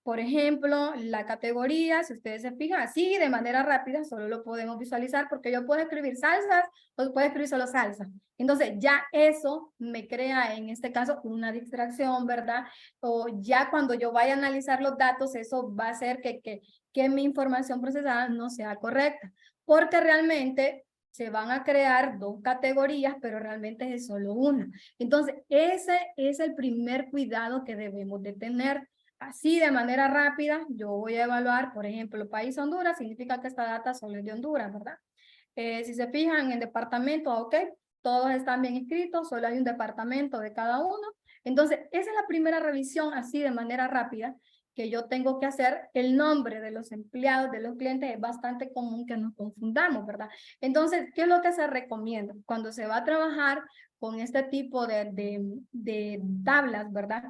Por ejemplo, la categoría, si ustedes se fijan, así de manera rápida, solo lo podemos visualizar porque yo puedo escribir salsas o puedo escribir solo salsa. Entonces, ya eso me crea, en este caso, una distracción, ¿verdad? O ya cuando yo vaya a analizar los datos, eso va a hacer que mi información procesada no sea correcta. Porque realmente se van a crear dos categorías, pero realmente es solo una. Entonces, ese es el primer cuidado que debemos de tener. Así de manera rápida, yo voy a evaluar, por ejemplo, país Honduras, significa que esta data solo es de Honduras, ¿verdad? Si se fijan en departamento, ok, todos están bien escritos, solo hay un departamento de cada uno. Entonces, esa es la primera revisión así de manera rápida que yo tengo que hacer. El nombre de los empleados, de los clientes, es bastante común que nos confundamos, ¿verdad? Entonces, ¿qué es lo que se recomienda? Cuando se va a trabajar con este tipo de tablas, ¿verdad?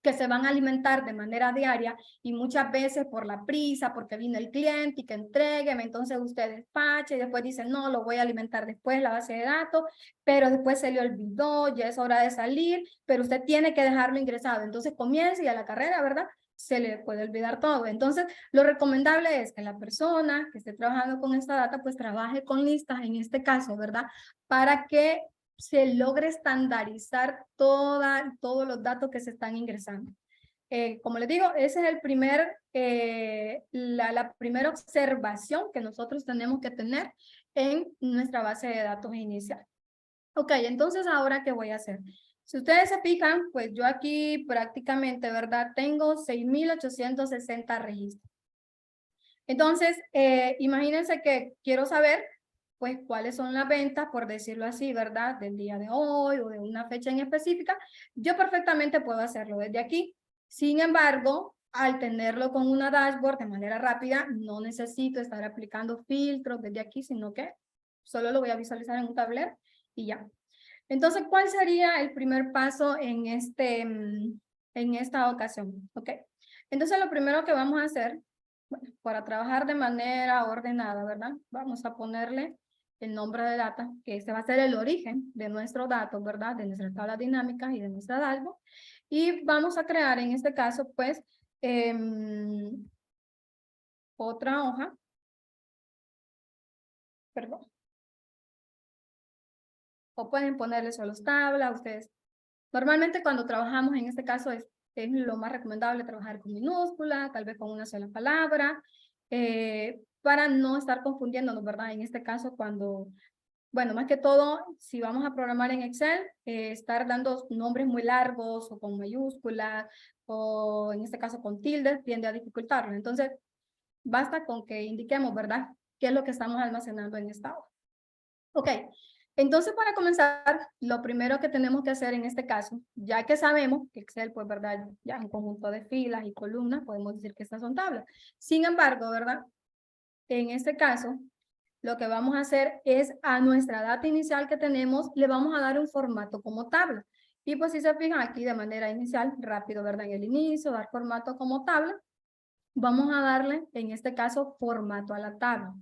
Que se van a alimentar de manera diaria y muchas veces por la prisa, porque vino el cliente y que entrégueme, entonces usted despacha y después dice, no, lo voy a alimentar después la base de datos, pero después se le olvidó, ya es hora de salir, pero usted tiene que dejarlo ingresado. Entonces comienza y a la carrera, ¿verdad? Se le puede olvidar todo. Entonces, lo recomendable es que la persona que esté trabajando con esta data, pues trabaje con listas en este caso, ¿verdad? Para que se logre estandarizar todos los datos que se están ingresando. Como les digo, esa es la primera observación que nosotros tenemos que tener en nuestra base de datos inicial. Ok, entonces ahora, ¿qué voy a hacer? Si ustedes se fijan, pues yo aquí prácticamente, ¿verdad? Tengo 6,860 registros. Entonces, imagínense que quiero saber pues cuáles son las ventas, por decirlo así, ¿verdad? Del día de hoy o de una fecha en específica. Yo perfectamente puedo hacerlo desde aquí. Sin embargo, al tenerlo con una dashboard de manera rápida, no necesito estar aplicando filtros desde aquí, sino que solo lo voy a visualizar en un tablero y ya. Entonces, ¿cuál sería el primer paso en esta ocasión? ¿Ok? Entonces, lo primero que vamos a hacer, bueno, para trabajar de manera ordenada, ¿verdad? Vamos a ponerle el nombre de data, que este va a ser el origen de nuestros datos, ¿verdad? De nuestras tablas dinámicas y de nuestra dashboard. Y vamos a crear, en este caso, pues, otra hoja. Perdón. O pueden ponerle solo tablas, ustedes. Normalmente cuando trabajamos, en este caso, es lo más recomendable trabajar con minúscula, tal vez con una sola palabra, para no estar confundiéndonos, ¿verdad? En este caso, cuando, bueno, más que todo, si vamos a programar en Excel, estar dando nombres muy largos o con mayúsculas, o en este caso con tildes, tiende a dificultarlo. Entonces, basta con que indiquemos, ¿verdad? ¿Qué es lo que estamos almacenando en esta hoja? Ok, entonces para comenzar, lo primero que tenemos que hacer en este caso, ya que sabemos que Excel, pues, ¿verdad? Ya es un conjunto de filas y columnas, podemos decir que estas son tablas. Sin embargo, ¿verdad? En este caso, lo que vamos a hacer es a nuestra data inicial que tenemos, le vamos a dar un formato como tabla. Y pues si se fijan aquí de manera inicial, rápido, ¿verdad? En el inicio, dar formato como tabla. Vamos a darle, en este caso, formato a la tabla.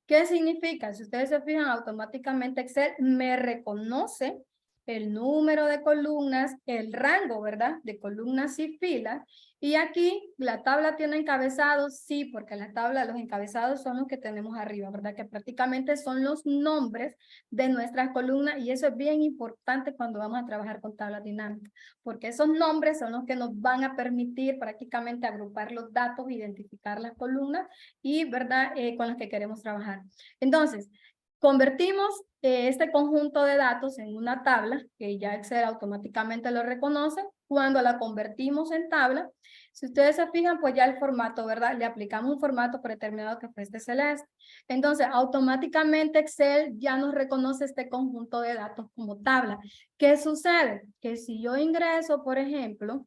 ¿Qué significa? Si ustedes se fijan, automáticamente Excel me reconoce el número de columnas, el rango, ¿verdad? De columnas y filas. Y aquí la tabla tiene encabezados, sí, porque la tabla, los encabezados son los que tenemos arriba, ¿verdad? Que prácticamente son los nombres de nuestras columnas y eso es bien importante cuando vamos a trabajar con tablas dinámicas, porque esos nombres son los que nos van a permitir prácticamente agrupar los datos, identificar las columnas y, ¿verdad? Con las que queremos trabajar. Entonces, convertimos este conjunto de datos en una tabla, que ya Excel automáticamente lo reconoce. Cuando la convertimos en tabla, si ustedes se fijan, pues ya el formato, ¿verdad? Le aplicamos un formato predeterminado que fue este celeste. Entonces, automáticamente Excel ya nos reconoce este conjunto de datos como tabla. ¿Qué sucede? Que si yo ingreso, por ejemplo,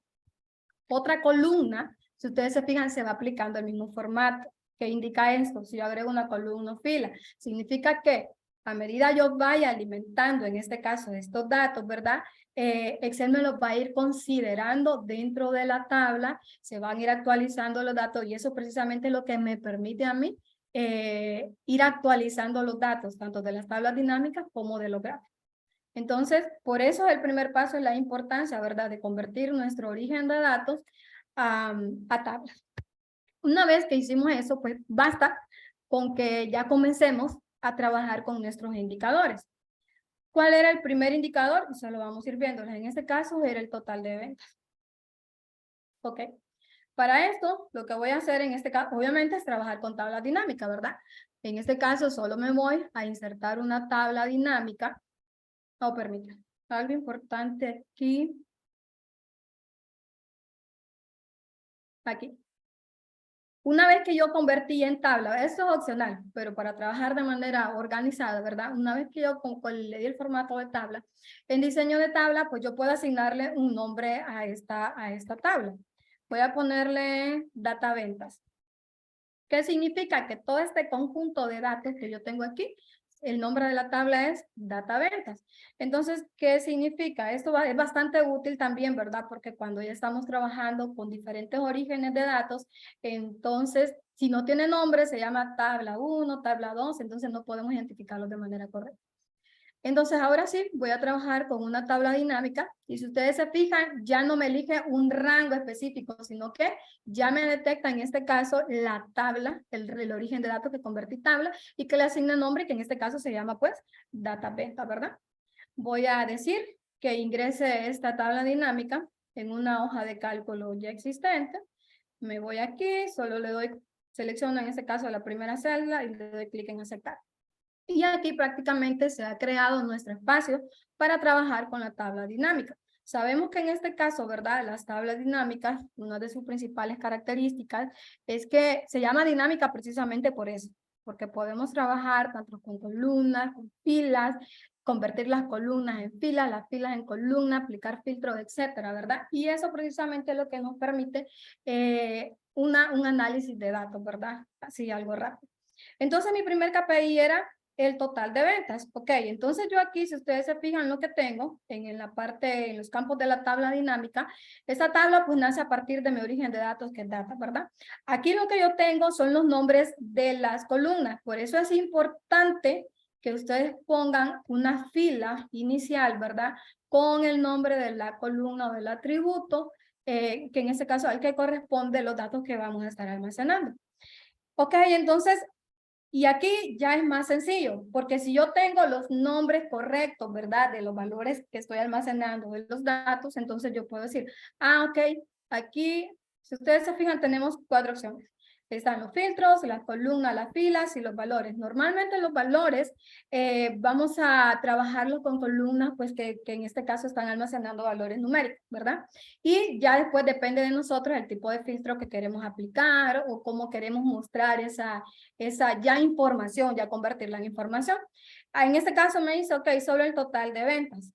otra columna, si ustedes se fijan, se va aplicando el mismo formato. ¿Qué indica esto? Si yo agrego una columna o fila, significa que a medida yo vaya alimentando, en este caso, estos datos, ¿verdad? Excel me los va a ir considerando dentro de la tabla, se van a ir actualizando los datos y eso precisamente es lo que me permite a mí ir actualizando los datos, tanto de las tablas dinámicas como de los gráficos. Entonces, por eso el primer paso es la importancia, ¿verdad?, de convertir nuestro origen de datos a tablas. Una vez que hicimos eso, pues basta con que ya comencemos a trabajar con nuestros indicadores. ¿Cuál era el primer indicador? Eso lo vamos a ir viendo. En este caso era el total de ventas. ¿Ok? Para esto, lo que voy a hacer en este caso, obviamente, es trabajar con tabla dinámica, ¿verdad? En este caso, solo me voy a insertar una tabla dinámica. Oh, permítanme. Algo importante aquí. Aquí. Una vez que yo convertí en tabla, eso es opcional, pero para trabajar de manera organizada, ¿verdad? Una vez que yo le di el formato de tabla, en diseño de tabla, pues yo puedo asignarle un nombre a esta tabla. Voy a ponerle data ventas. ¿Qué significa? Que todo este conjunto de datos que yo tengo aquí, el nombre de la tabla es data ventas. Entonces, ¿qué significa? Esto es bastante útil también, ¿verdad? Porque cuando ya estamos trabajando con diferentes orígenes de datos, entonces, si no tiene nombre, se llama tabla 1, tabla 2, entonces no podemos identificarlos de manera correcta. Entonces, ahora sí, voy a trabajar con una tabla dinámica y si ustedes se fijan, ya no me elige un rango específico, sino que ya me detecta en este caso la tabla, el origen de datos que convertí tabla y que le asigna nombre que en este caso se llama pues data venta, ¿verdad? Voy a decir que ingrese esta tabla dinámica en una hoja de cálculo ya existente. Me voy aquí, solo le doy, selecciono en este caso la primera celda y le doy clic en aceptar. Y aquí prácticamente se ha creado nuestro espacio para trabajar con la tabla dinámica. Sabemos que en este caso, ¿verdad? Las tablas dinámicas, una de sus principales características es que se llama dinámica precisamente por eso, porque podemos trabajar tanto con columnas, con filas, convertir las columnas en filas, las filas en columnas, aplicar filtros, etcétera, ¿verdad? Y eso precisamente es lo que nos permite un análisis de datos, ¿verdad? Así algo rápido. Entonces mi primer KPI era el total de ventas. Ok, entonces yo aquí, si ustedes se fijan lo que tengo en la parte, en los campos de la tabla dinámica, esta tabla pues nace a partir de mi origen de datos que es data, ¿verdad? Aquí lo que yo tengo son los nombres de las columnas, por eso es importante que ustedes pongan una fila inicial, ¿verdad? Con el nombre de la columna o del atributo, que en este caso al que corresponde los datos que vamos a estar almacenando. Ok, entonces y aquí ya es más sencillo, porque si yo tengo los nombres correctos, ¿verdad? De los valores que estoy almacenando, de los datos, entonces yo puedo decir, ok, aquí, si ustedes se fijan, tenemos 4 opciones. Están los filtros, las columnas, las filas y los valores. Normalmente los valores vamos a trabajarlos con columnas, pues que en este caso están almacenando valores numéricos, ¿verdad? Y ya después depende de nosotros el tipo de filtro que queremos aplicar o cómo queremos mostrar esa ya información, ya convertirla en información. En este caso me dice, ok, sobre el total de ventas.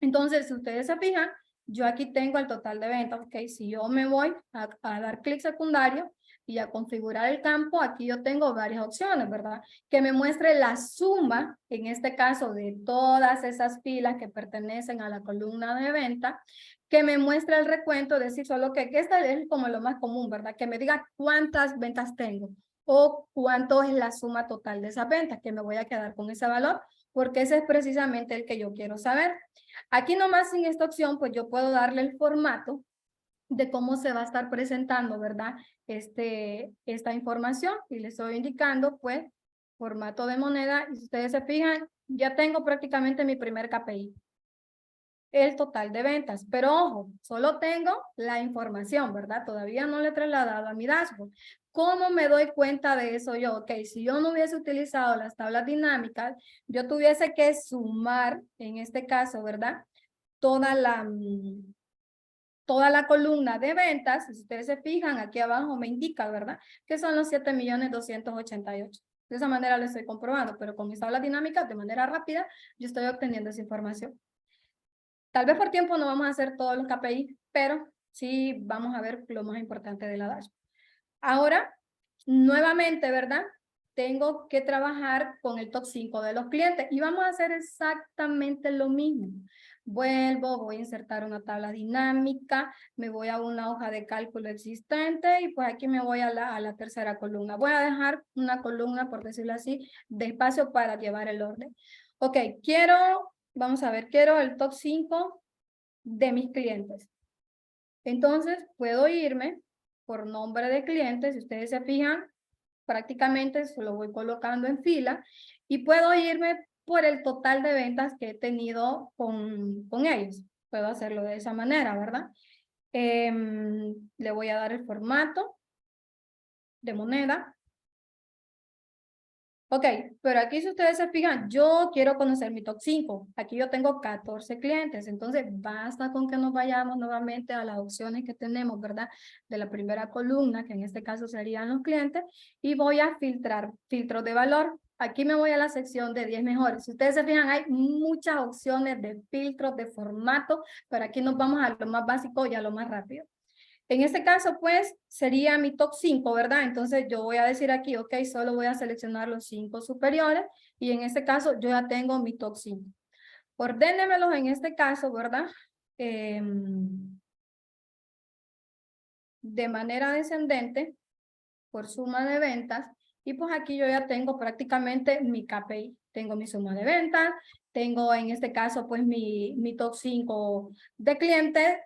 Entonces, si ustedes se fijan, yo aquí tengo el total de ventas, ok, si yo me voy a dar clic secundario y a configurar el campo, aquí yo tengo varias opciones, ¿verdad? Que me muestre la suma, en este caso, de todas esas filas que pertenecen a la columna de venta, que me muestre el recuento, decir solo que esta es como lo más común, ¿verdad? Que me diga cuántas ventas tengo o cuánto es la suma total de esas ventas, que me voy a quedar con ese valor, porque ese es precisamente el que yo quiero saber. Aquí nomás en esta opción, pues yo puedo darle el formato de cómo se va a estar presentando, ¿verdad? Esta información y le estoy indicando, pues, formato de moneda. Y si ustedes se fijan, ya tengo prácticamente mi primer KPI. El total de ventas, pero ojo, solo tengo la información, ¿verdad? Todavía no le he trasladado a mi dashboard. ¿Cómo me doy cuenta de eso yo? Ok, si yo no hubiese utilizado las tablas dinámicas, yo tuviese que sumar, en este caso, ¿verdad? Toda la columna de ventas, si ustedes se fijan, aquí abajo me indica, ¿verdad? Que son los 7.288.000. De esa manera lo estoy comprobando, pero con mis tablas dinámicas, de manera rápida, yo estoy obteniendo esa información. Tal vez por tiempo no vamos a hacer todos los KPI, pero sí vamos a ver lo más importante de la dashboard. Ahora, nuevamente, ¿verdad? Tengo que trabajar con el top 5 de los clientes y vamos a hacer exactamente lo mismo. Vuelvo, voy a insertar una tabla dinámica, me voy a una hoja de cálculo existente y pues aquí me voy a la tercera columna. Voy a dejar una columna, por decirlo así, de espacio para llevar el orden. Ok, vamos a ver, quiero el top 5 de mis clientes. Entonces, puedo irme por nombre de cliente. Si ustedes se fijan, prácticamente se lo voy colocando en fila y puedo irme por el total de ventas que he tenido con ellos. Puedo hacerlo de esa manera, ¿verdad? Le voy a dar el formato de moneda. Ok, pero aquí si ustedes se fijan, yo quiero conocer mi top 5. Aquí yo tengo 14 clientes, entonces basta con que nos vayamos nuevamente a las opciones que tenemos, ¿verdad? De la primera columna, que en este caso serían los clientes, y voy a filtrar, filtros de valor. Aquí me voy a la sección de 10 mejores. Si ustedes se fijan, hay muchas opciones de filtros, de formato, pero aquí nos vamos a lo más básico y a lo más rápido. En este caso, pues, sería mi top 5, ¿verdad? Entonces, yo voy a decir aquí, ok, solo voy a seleccionar los 5 superiores y en este caso, yo ya tengo mi top 5. Ordénemelos en este caso, ¿verdad? De manera descendente, por suma de ventas, y pues aquí yo ya tengo prácticamente mi KPI. Tengo mi suma de ventas, tengo en este caso, pues, mi top 5 de clientes.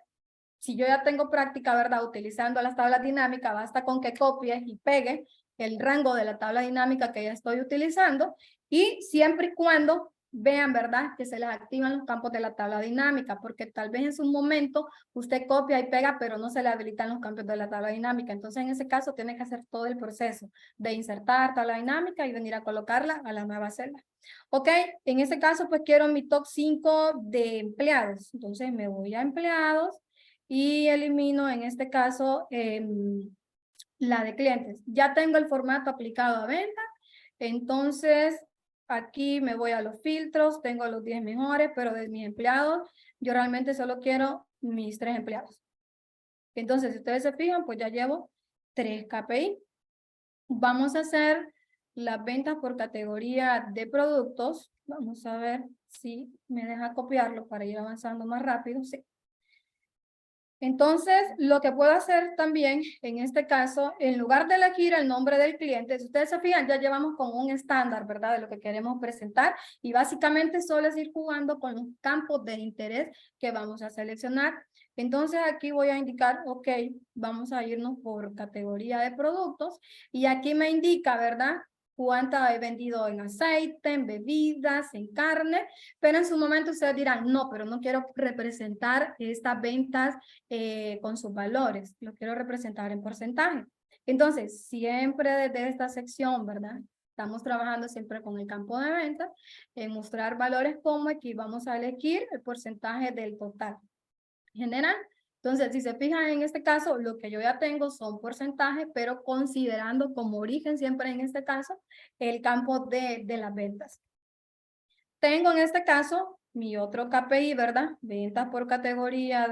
Si yo ya tengo práctica, ¿verdad? Utilizando las tablas dinámicas, basta con que copies y pegues el rango de la tabla dinámica que ya estoy utilizando y siempre y cuando vean, ¿verdad? Que se les activan los campos de la tabla dinámica, porque tal vez en su momento usted copia y pega, pero no se le habilitan los campos de la tabla dinámica. Entonces, en ese caso, tiene que hacer todo el proceso de insertar tabla dinámica y venir a colocarla a la nueva celda. Ok, en ese caso, pues quiero mi top 5 de empleados. Entonces, me voy a empleados y elimino en este caso la de clientes. Ya tengo el formato aplicado a venta, entonces aquí me voy a los filtros, tengo los 10 mejores, pero de mis empleados yo realmente solo quiero mis 3 empleados. Entonces, si ustedes se fijan, pues ya llevo 3 KPI. Vamos a hacer las ventas por categoría de productos. Vamos a ver si me deja copiarlo para ir avanzando más rápido. Sí. Entonces, lo que puedo hacer también, en este caso, en lugar de elegir el nombre del cliente, si ustedes se fijan, ya llevamos con un estándar, ¿verdad? De lo que queremos presentar y básicamente solo es ir jugando con los campos de interés que vamos a seleccionar. Entonces, aquí voy a indicar, ok, vamos a irnos por categoría de productos y aquí me indica, ¿verdad? Cuánta he vendido en aceite, en bebidas, en carne, pero en su momento ustedes dirán, no, pero no quiero representar estas ventas con sus valores, lo quiero representar en porcentaje. Entonces, siempre desde esta sección, ¿verdad? Estamos trabajando siempre con el campo de ventas, en mostrar valores como aquí vamos a elegir el porcentaje del total general. Entonces, si se fijan en este caso, lo que yo ya tengo son porcentajes, pero considerando como origen siempre en este caso el campo de las ventas. Tengo en este caso mi otro KPI, ¿verdad? Ventas por categoría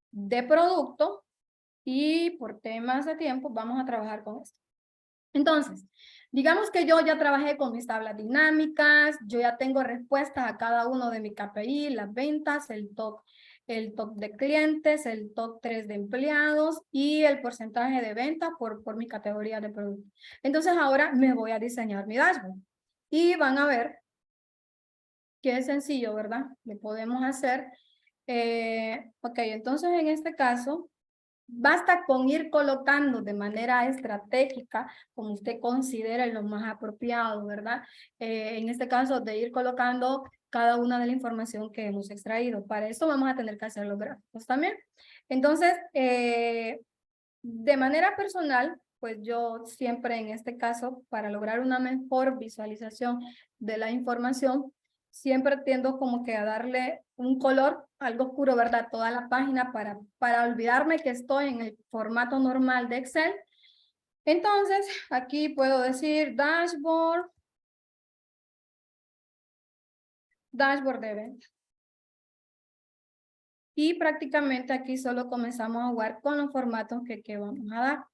de producto y por temas de tiempo vamos a trabajar con esto. Entonces, digamos que yo ya trabajé con mis tablas dinámicas, yo ya tengo respuestas a cada uno de mis KPI, las ventas, el top de clientes, el top 3 de empleados y el porcentaje de venta por mi categoría de producto. Entonces, ahora me voy a diseñar mi dashboard y van a ver que es sencillo, ¿verdad? Le podemos hacer. Ok, entonces en este caso, basta con ir colocando de manera estratégica, como usted considere lo más apropiado, ¿verdad? En este caso, de ir colocando cada una de la información que hemos extraído. Para eso vamos a tener que hacer los gráficos también. Entonces, de manera personal, pues yo siempre en este caso, para lograr una mejor visualización de la información, siempre tiendo como que a darle un color algo oscuro, ¿verdad? Toda la página para olvidarme que estoy en el formato normal de Excel. Entonces, aquí puedo decir dashboard, dashboard de ventas. Y prácticamente aquí solo comenzamos a jugar con los formatos que vamos a dar.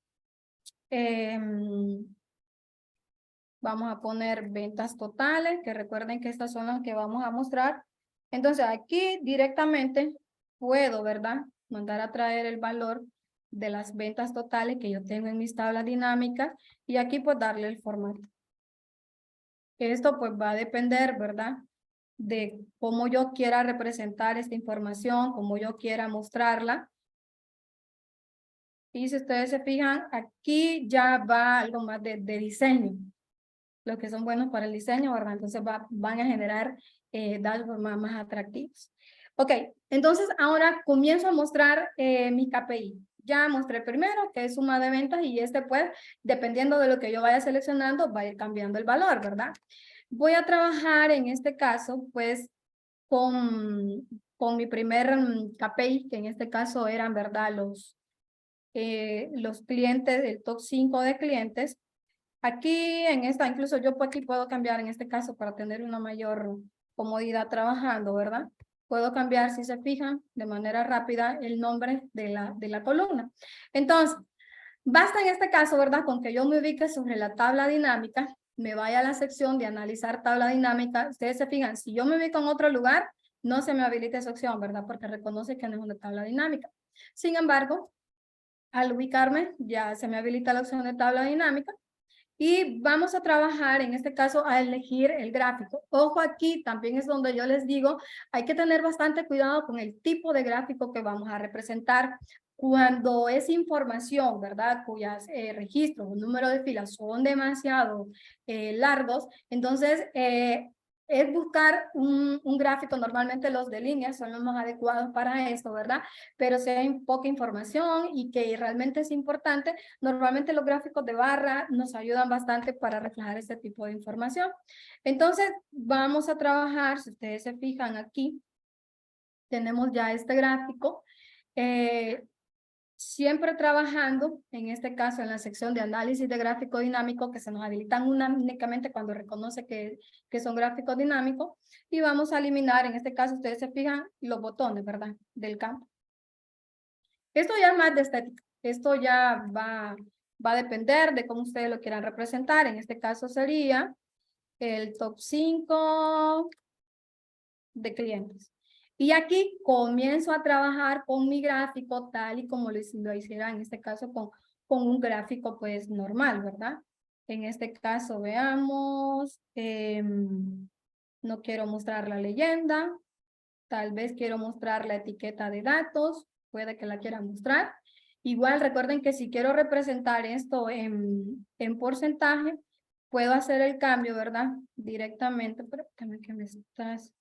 Vamos a poner ventas totales, que recuerden que estas son las que vamos a mostrar. Entonces aquí directamente puedo, ¿verdad? Mandar a traer el valor de las ventas totales que yo tengo en mis tablas dinámicas y aquí pues darle el formato. Esto pues va a depender, ¿verdad? De cómo yo quiera representar esta información, cómo yo quiera mostrarla. Y si ustedes se fijan, aquí ya va algo más de diseño. Los que son buenos para el diseño, ¿verdad? Entonces van a generar dashboards más atractivos. Ok, entonces ahora comienzo a mostrar mi KPI. Ya mostré primero que es suma de ventas y este pues, dependiendo de lo que yo vaya seleccionando, va a ir cambiando el valor, ¿verdad? Voy a trabajar en este caso, pues, con mi primer KPI, que en este caso eran, ¿verdad? Los clientes, el top 5 de clientes. Aquí en esta, incluso yo aquí puedo cambiar en este caso para tener una mayor comodidad trabajando, ¿verdad? Puedo cambiar, si se fijan, de manera rápida el nombre de la columna. Entonces, basta en este caso, ¿verdad? Con que yo me ubique sobre la tabla dinámica, me vaya a la sección de analizar tabla dinámica. Ustedes se fijan, si yo me ubico en otro lugar, no se me habilita esa opción, ¿verdad? Porque reconoce que no es una tabla dinámica. Sin embargo, al ubicarme, ya se me habilita la opción de tabla dinámica. Y vamos a trabajar, en este caso, a elegir el gráfico. Ojo aquí, también es donde yo les digo, hay que tener bastante cuidado con el tipo de gráfico que vamos a representar. Cuando es información, ¿verdad? Cuyos registros o número de filas son demasiado largos, entonces es buscar un gráfico, normalmente los de líneas son los más adecuados para esto, ¿verdad? Pero si hay poca información y que realmente es importante, normalmente los gráficos de barra nos ayudan bastante para reflejar este tipo de información. Entonces, vamos a trabajar, si ustedes se fijan aquí, tenemos ya este gráfico. Siempre trabajando, en este caso en la sección de análisis de gráfico dinámico, que se nos habilitan únicamente cuando reconoce que son gráficos dinámicos, y vamos a eliminar, en este caso ustedes se fijan, los botones, ¿verdad? Del campo. Esto ya es más de estética, esto ya va a depender de cómo ustedes lo quieran representar. En este caso sería el top 5 de clientes. Y aquí comienzo a trabajar con mi gráfico tal y como lo hiciera en este caso con un gráfico pues normal, ¿verdad? En este caso veamos, no quiero mostrar la leyenda, tal vez quiero mostrar la etiqueta de datos, puede que la quiera mostrar. Igual recuerden que si quiero representar esto en porcentaje, puedo hacer el cambio, ¿verdad? Directamente, pero que me estás...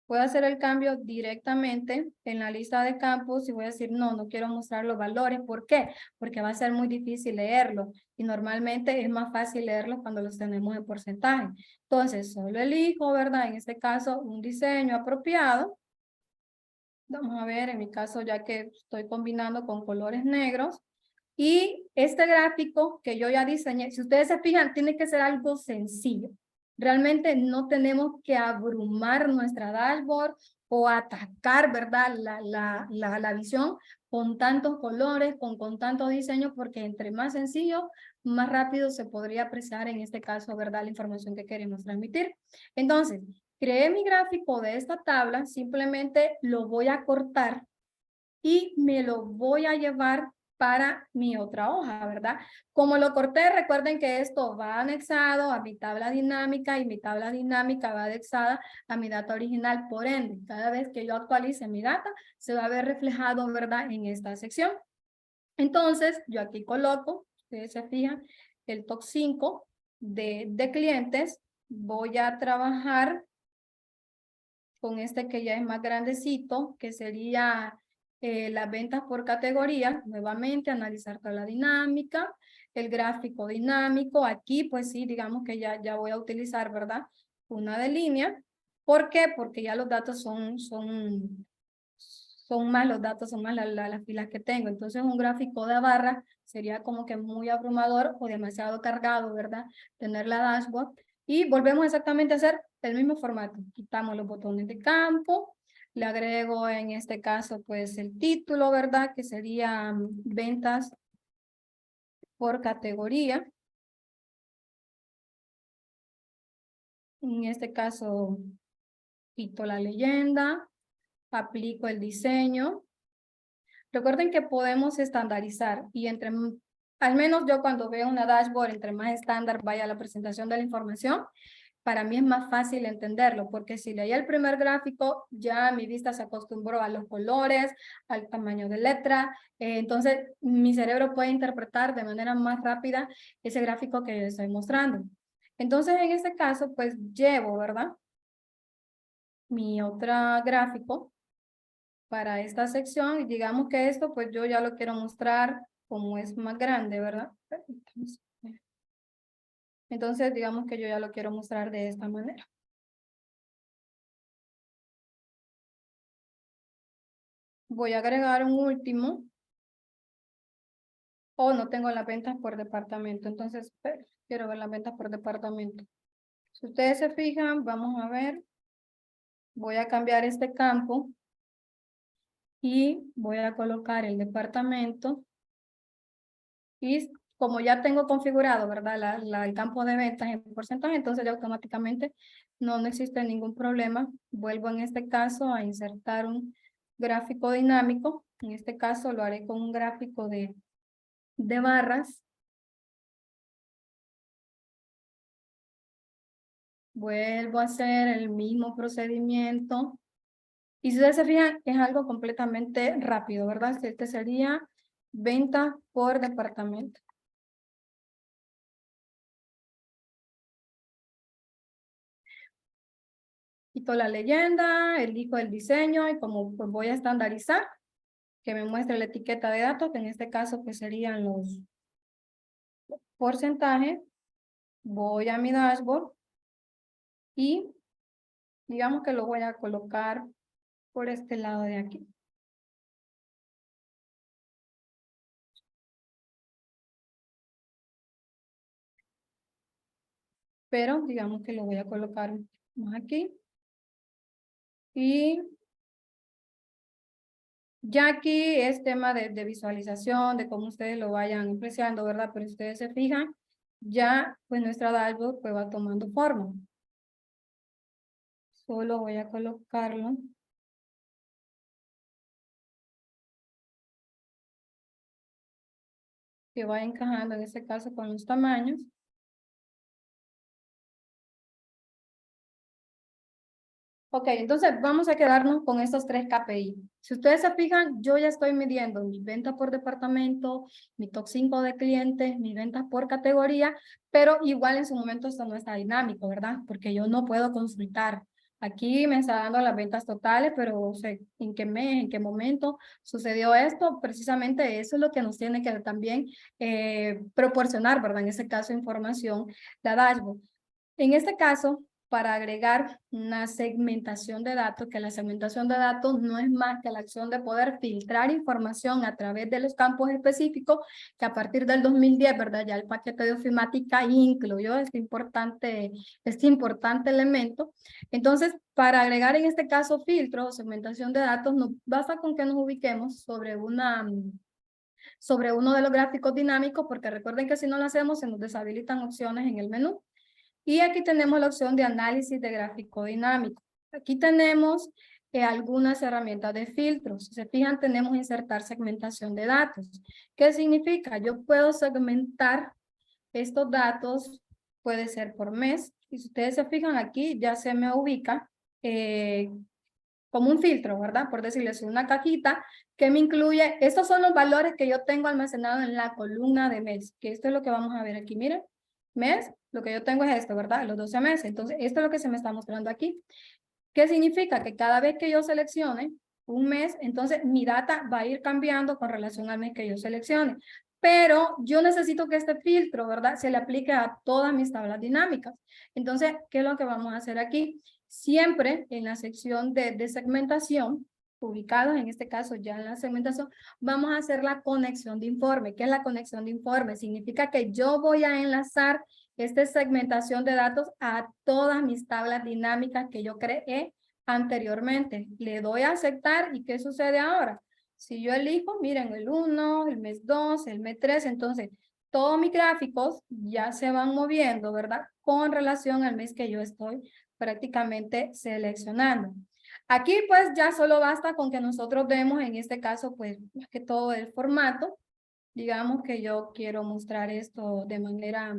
Puedo hacer el cambio directamente en la lista de campos y voy a decir, no quiero mostrar los valores. ¿Por qué? Porque va a ser muy difícil leerlo y normalmente es más fácil leerlos cuando los tenemos en porcentaje. Entonces, solo elijo, ¿verdad? En este caso, un diseño apropiado. Vamos a ver, en mi caso, ya que estoy combinando con colores negros. Y este gráfico que yo ya diseñé, si ustedes se fijan, tiene que ser algo sencillo. Realmente no tenemos que abrumar nuestra dashboard o atacar, ¿verdad? La visión con tantos colores, con tantos diseños, porque entre más sencillo, más rápido se podría apreciar en este caso, ¿verdad? La información que queremos transmitir. Entonces, creé mi gráfico de esta tabla, simplemente lo voy a cortar y me lo voy a llevar para mi otra hoja, ¿verdad? Como lo corté, recuerden que esto va anexado a mi tabla dinámica y mi tabla dinámica va anexada a mi data original. Por ende, cada vez que yo actualice mi data, se va a ver reflejado, ¿verdad? En esta sección. Entonces, yo aquí coloco, ustedes se fijan, el top 5 de clientes. Voy a trabajar con este que ya es más grandecito, que sería las ventas por categoría. Nuevamente, analizar tabla dinámica, el gráfico dinámico. Aquí, pues sí, digamos que ya voy a utilizar, ¿verdad? Una de línea. ¿Por qué? Porque ya los datos son más, los datos son más las filas que tengo. Entonces, un gráfico de barra sería como que muy abrumador o demasiado cargado, ¿verdad? Tener la dashboard. Y volvemos exactamente a hacer el mismo formato. Quitamos los botones de campo. Le agrego en este caso, pues, el título, ¿verdad? Que sería ventas por categoría. En este caso, quito la leyenda, aplico el diseño. Recuerden que podemos estandarizar y al menos yo cuando veo una dashboard, entre más estándar vaya la presentación de la información, para mí es más fácil entenderlo, porque si leí el primer gráfico, ya mi vista se acostumbró a los colores, al tamaño de letra, entonces mi cerebro puede interpretar de manera más rápida ese gráfico que yo estoy mostrando. Entonces, en este caso, pues llevo, ¿verdad? Mi otro gráfico para esta sección, y digamos que esto, pues yo ya lo quiero mostrar como es más grande, ¿verdad? Entonces, digamos que yo ya lo quiero mostrar de esta manera. Voy a agregar un último. O no tengo las ventas por departamento. Entonces, quiero ver las ventas por departamento. Si ustedes se fijan, vamos a ver. Voy a cambiar este campo. Y voy a colocar el departamento. Y como ya tengo configurado, ¿verdad? El campo de ventas en porcentaje, entonces ya automáticamente no existe ningún problema. Vuelvo en este caso a insertar un gráfico dinámico. En este caso lo haré con un gráfico de barras. Vuelvo a hacer el mismo procedimiento. Y si ustedes se fijan, es algo completamente rápido, ¿verdad? Este sería venta por departamento. Quito la leyenda, elijo el diseño y como pues voy a estandarizar, que me muestre la etiqueta de datos, que en este caso pues serían los porcentajes. Voy a mi dashboard y digamos que lo voy a colocar por este lado de aquí. Pero digamos que lo voy a colocar más aquí. Y ya aquí es tema de visualización, de cómo ustedes lo vayan apreciando, ¿verdad? Pero si ustedes se fijan, ya pues nuestra dashboard pues va tomando forma. Solo voy a colocarlo. Que va encajando en este caso con los tamaños. Ok, entonces vamos a quedarnos con estos 3 KPI. Si ustedes se fijan, yo ya estoy midiendo mi venta por departamento, mi top 5 de clientes, mi ventas por categoría, pero igual en su momento esto no está dinámico, ¿verdad? Porque yo no puedo consultar. Aquí me está dando las ventas totales, pero o sea, en qué mes, en qué momento sucedió esto. Precisamente eso es lo que nos tiene que también proporcionar, ¿verdad? En ese caso, información, la dashboard. En este caso, para agregar una segmentación de datos, que la segmentación de datos no es más que la acción de poder filtrar información a través de los campos específicos, que a partir del 2010, ¿verdad? Ya el paquete de ofimática incluyó este importante elemento. Entonces, para agregar en este caso filtros o segmentación de datos, nos basta con que nos ubiquemos sobre uno de los gráficos dinámicos, porque recuerden que si no lo hacemos, se nos deshabilitan opciones en el menú. Y aquí tenemos la opción de análisis de gráfico dinámico. Aquí tenemos algunas herramientas de filtros. Si se fijan, tenemos insertar segmentación de datos. ¿Qué significa? Yo puedo segmentar estos datos, puede ser por mes. Y si ustedes se fijan aquí, ya se me ubica como un filtro, ¿verdad? Por decirles, una cajita que me incluye, estos son los valores que yo tengo almacenados en la columna de mes, que esto es lo que vamos a ver aquí, miren, mes, lo que yo tengo es esto, ¿verdad? Los 12 meses, entonces esto es lo que se me está mostrando aquí. ¿Qué significa? Que cada vez que yo seleccione un mes, entonces mi data va a ir cambiando con relación al mes que yo seleccione. Pero yo necesito que este filtro, ¿verdad? Se le aplique a todas mis tablas dinámicas. Entonces, ¿qué es lo que vamos a hacer aquí? Siempre en la sección de segmentación, ubicados en este caso ya en la segmentación, vamos a hacer la conexión de informe. ¿Qué es la conexión de informe? Significa que yo voy a enlazar esta segmentación de datos a todas mis tablas dinámicas que yo creé anteriormente. Le doy a aceptar y ¿qué sucede ahora? Si yo elijo, miren, el 1, el mes 2, el mes 3, entonces todos mis gráficos ya se van moviendo, ¿verdad? Con relación al mes que yo estoy prácticamente seleccionando. Aquí pues ya solo basta con que nosotros vemos en este caso pues más que todo el formato. Digamos que yo quiero mostrar esto de manera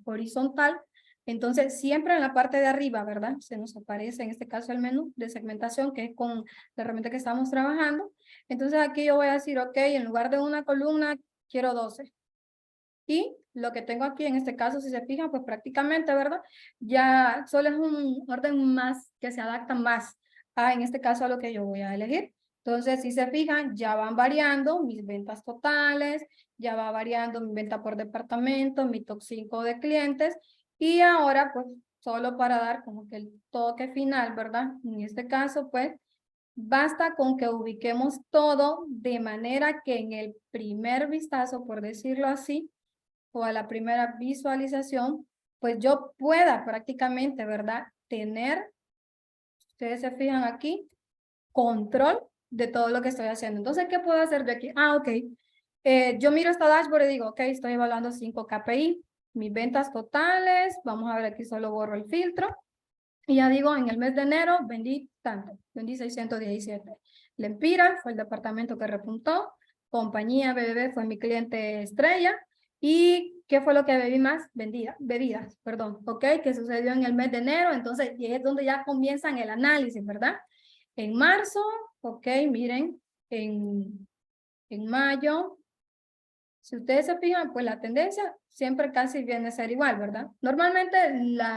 horizontal. Entonces, siempre en la parte de arriba, ¿verdad? Se nos aparece, en este caso, el menú de segmentación, que es con la herramienta que estamos trabajando. Entonces, aquí yo voy a decir, ok, en lugar de una columna, quiero 12. Y lo que tengo aquí, en este caso, si se fijan, pues prácticamente, ¿verdad? Ya solo es un orden más que se adapta más a, en este caso, a lo que yo voy a elegir. Entonces, si se fijan, ya van variando mis ventas totales, ya va variando mi venta por departamento, mi top 5 de clientes. Y ahora, pues, solo para dar como que el toque final, ¿verdad? En este caso, pues, basta con que ubiquemos todo de manera que en el primer vistazo, por decirlo así, o a la primera visualización, pues yo pueda prácticamente, ¿verdad? Tener, ustedes se fijan aquí, control de todo lo que estoy haciendo. Entonces, ¿qué puedo hacer de aquí? Ah, ok. Yo miro esta dashboard y digo, ok, estoy evaluando 5 KPI, mis ventas totales, vamos a ver aquí, solo borro el filtro. Y ya digo, en el mes de enero vendí tanto, vendí 617. Lempira fue el departamento que repuntó, compañía BBB fue mi cliente estrella. ¿Y qué fue lo que bebí más? Bebidas, perdón, ¿ok? Que sucedió en el mes de enero, entonces y es donde ya comienzan el análisis, ¿verdad? En marzo, ok, miren, en mayo, si ustedes se fijan, pues la tendencia siempre casi viene a ser igual, ¿verdad? Normalmente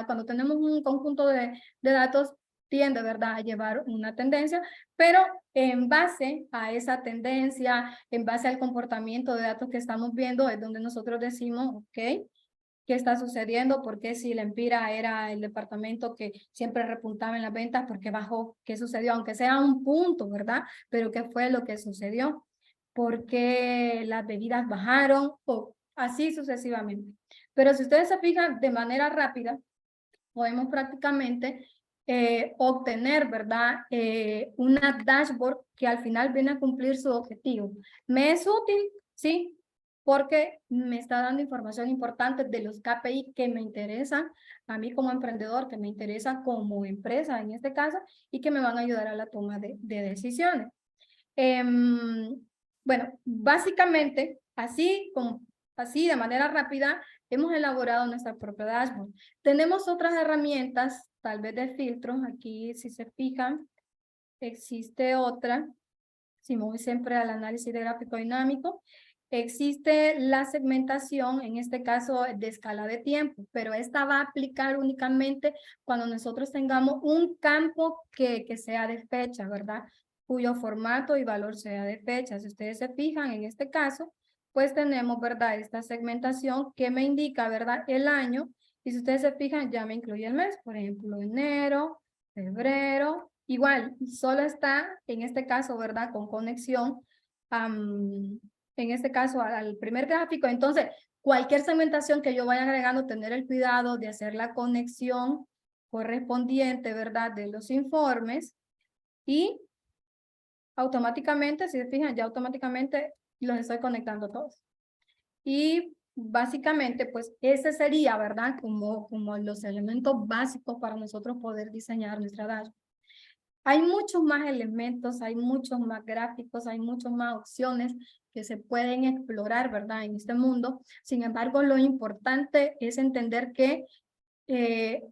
cuando tenemos un conjunto de datos tiende, ¿verdad?, a llevar una tendencia, pero en base a esa tendencia, en base al comportamiento de datos que estamos viendo, es donde nosotros decimos, ok, ¿qué está sucediendo? ¿Por qué si la Empira era el departamento que siempre repuntaba en las ventas, por qué bajó? ¿Qué sucedió? Aunque sea un punto, ¿verdad? Pero ¿qué fue lo que sucedió? ¿Por qué las bebidas bajaron? O así sucesivamente. Pero si ustedes se fijan de manera rápida, podemos prácticamente obtener, ¿verdad? Una dashboard que al final viene a cumplir su objetivo. ¿Me es útil? Sí, porque me está dando información importante de los KPI que me interesan a mí como emprendedor, que me interesan como empresa en este caso, y que me van a ayudar a la toma de decisiones. Bueno, básicamente, así de manera rápida, hemos elaborado nuestra propia dashboard. Tenemos otras herramientas, tal vez de filtros. Aquí, si se fijan, existe otra. Si me voy siempre al análisis de gráfico dinámico, existe la segmentación, en este caso de escala de tiempo, pero esta va a aplicar únicamente cuando nosotros tengamos un campo que sea de fecha, ¿verdad? Cuyo formato y valor sea de fecha. Si ustedes se fijan, en este caso, pues tenemos, ¿verdad? Esta segmentación que me indica, ¿verdad? El año, y si ustedes se fijan, ya me incluye el mes, por ejemplo, enero, febrero. Igual, solo está, en este caso, ¿verdad? Con conexión, en este caso, al primer gráfico. Entonces, cualquier segmentación que yo vaya agregando, tener el cuidado de hacer la conexión correspondiente, ¿verdad? De los informes y automáticamente, si se fijan, ya automáticamente los estoy conectando todos. Y básicamente, pues, ese sería, ¿verdad? Como los elementos básicos para nosotros poder diseñar nuestra dashboard. Hay muchos más elementos, hay muchos más gráficos, hay muchas más opciones que se pueden explorar, ¿verdad? En este mundo. Sin embargo, lo importante es entender que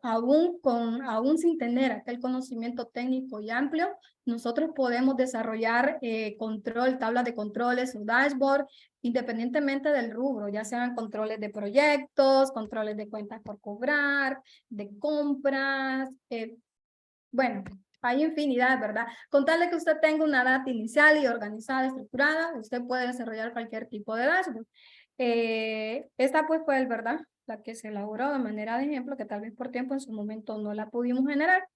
aún sin tener aquel conocimiento técnico y amplio, nosotros podemos desarrollar control, tablas de controles o dashboard, independientemente del rubro, ya sean controles de proyectos, controles de cuentas por cobrar, de compras, bueno, hay infinidad, ¿verdad? Con tal de que usted tenga una data inicial y organizada, estructurada, usted puede desarrollar cualquier tipo de dashboard. Esta pues fue, ¿verdad? La que se elaboró de manera de ejemplo, que tal vez por tiempo en su momento no la pudimos generar.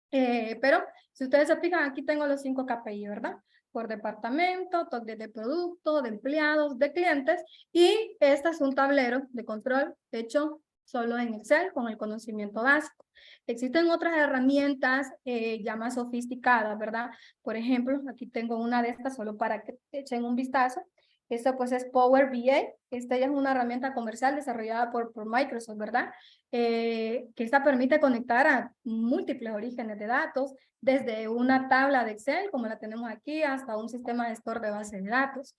Pero si ustedes se fijan, aquí tengo los 5 KPI, ¿verdad? Por departamento, de producto, de empleados, de clientes. Y este es un tablero de control hecho solo en Excel con el conocimiento básico. Existen otras herramientas ya más sofisticadas, ¿verdad? Por ejemplo, aquí tengo una de estas solo para que echen un vistazo. Esta pues es Power BI. Esta ya es una herramienta comercial desarrollada por Microsoft, ¿verdad? Que esta permite conectar a múltiples orígenes de datos, desde una tabla de Excel, como la tenemos aquí, hasta un sistema gestor de base de datos.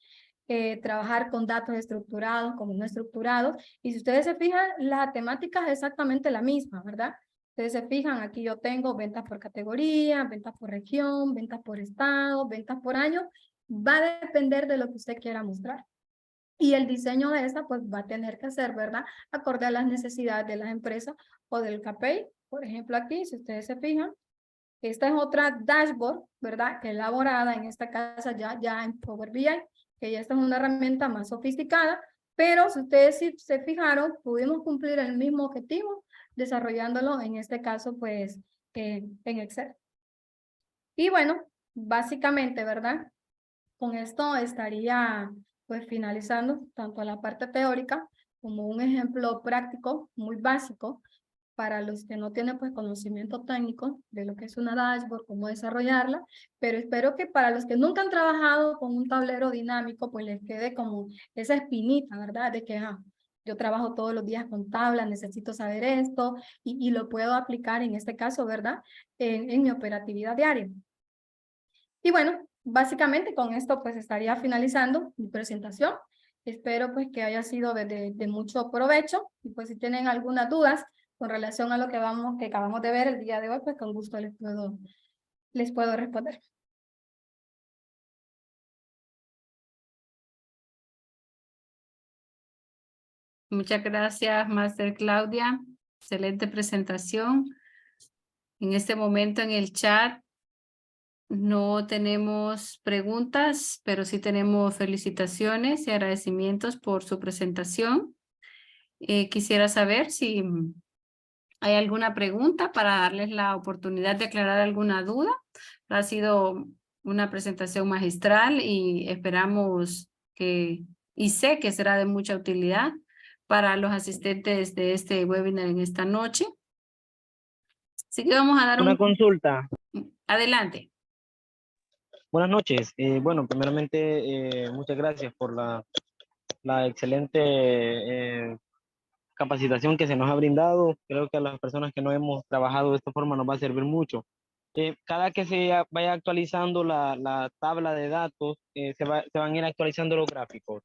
trabajar con datos estructurados, como no estructurados. Y si ustedes se fijan, la temática es exactamente la misma, ¿verdad? Ustedes se fijan, aquí yo tengo ventas por categoría, ventas por región, ventas por estado, ventas por año. Va a depender de lo que usted quiera mostrar. Y el diseño de esta, pues, va a tener que ser, ¿verdad? Acorde a las necesidades de las empresas o del KPI. Por ejemplo, aquí, si ustedes se fijan, esta es otra dashboard, ¿verdad? Que elaborada en esta casa ya en Power BI, que ya esta es una herramienta más sofisticada, pero si ustedes se fijaron, pudimos cumplir el mismo objetivo desarrollándolo, en este caso, pues, en Excel. Y bueno, básicamente, ¿verdad? Con esto estaría, pues, finalizando tanto la parte teórica como un ejemplo práctico muy básico para los que no tienen, pues, conocimiento técnico de lo que es una dashboard, cómo desarrollarla, pero espero que para los que nunca han trabajado con un tablero dinámico, pues les quede como esa espinita, ¿verdad? De que yo trabajo todos los días con tablas, necesito saber esto y lo puedo aplicar en este caso, ¿verdad? En mi operatividad diaria. Y bueno, básicamente con esto pues estaría finalizando mi presentación. Espero pues que haya sido de mucho provecho y pues si tienen algunas dudas con relación a lo que acabamos de ver el día de hoy, pues con gusto les puedo responder. Muchas gracias, Máster Claudia. Excelente presentación. En este momento en el chat no tenemos preguntas, pero sí tenemos felicitaciones y agradecimientos por su presentación. Quisiera saber si hay alguna pregunta para darles la oportunidad de aclarar alguna duda. Ha sido una presentación magistral y esperamos y sé que será de mucha utilidad para los asistentes de este webinar en esta noche. Así que vamos a dar Una consulta. Adelante. Buenas noches. Bueno, primeramente, muchas gracias por la excelente capacitación que se nos ha brindado. Creo que a las personas que no hemos trabajado de esta forma nos va a servir mucho. Cada que vaya actualizando la tabla de datos, se van a ir actualizando los gráficos.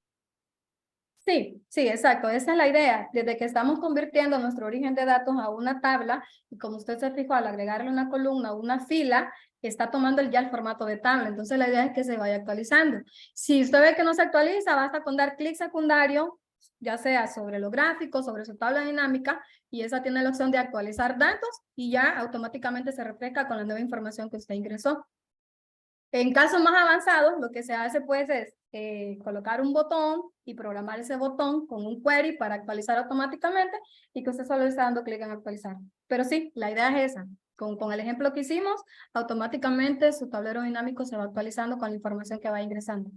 Sí, sí, exacto. Esa es la idea. Desde que estamos convirtiendo nuestro origen de datos a una tabla, y como usted se fijó, al agregarle una columna o una fila, está tomando ya el formato de tabla. Entonces la idea es que se vaya actualizando. Si usted ve que no se actualiza, basta con dar clic secundario, ya sea sobre los gráficos, sobre su tabla dinámica, y esa tiene la opción de actualizar datos y ya automáticamente se refresca con la nueva información que usted ingresó. En casos más avanzados, lo que se hace pues es colocar un botón y programar ese botón con un query para actualizar automáticamente y que usted solo está dando clic en actualizar. Pero sí, la idea es esa. Con el ejemplo que hicimos, automáticamente su tablero dinámico se va actualizando con la información que va ingresando.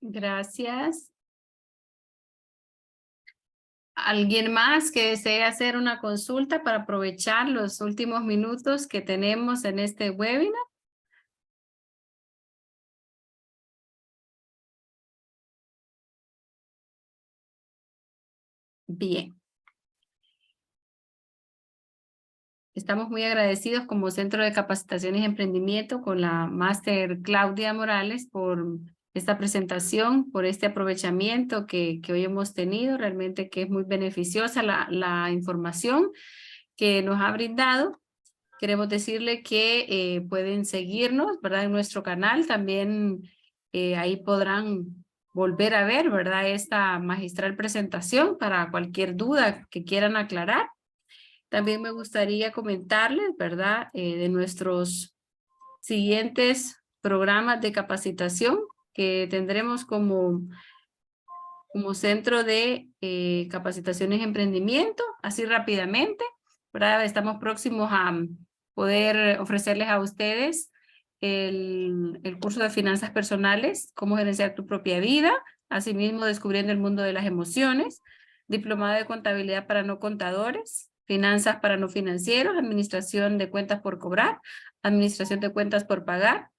Gracias. ¿Alguien más que desee hacer una consulta para aprovechar los últimos minutos que tenemos en este webinar? Bien. Estamos muy agradecidos como Centro de Capacitaciones y Emprendimiento con la Máster Claudia Morales por esta presentación, por este aprovechamiento que hoy hemos tenido. Realmente que es muy beneficiosa la información que nos ha brindado. Queremos decirle que pueden seguirnos, ¿verdad? En nuestro canal. También ahí podrán volver a ver, ¿verdad? Esta magistral presentación para cualquier duda que quieran aclarar. También me gustaría comentarles, ¿verdad? De nuestros siguientes programas de capacitación que tendremos como Centro de Capacitaciones y Emprendimiento, así rápidamente, ¿verdad? Estamos próximos a poder ofrecerles a ustedes el curso de finanzas personales, cómo gerenciar tu propia vida, asimismo descubriendo el mundo de las emociones, diplomado de contabilidad para no contadores, finanzas para no financieros, administración de cuentas por cobrar, administración de cuentas por pagar,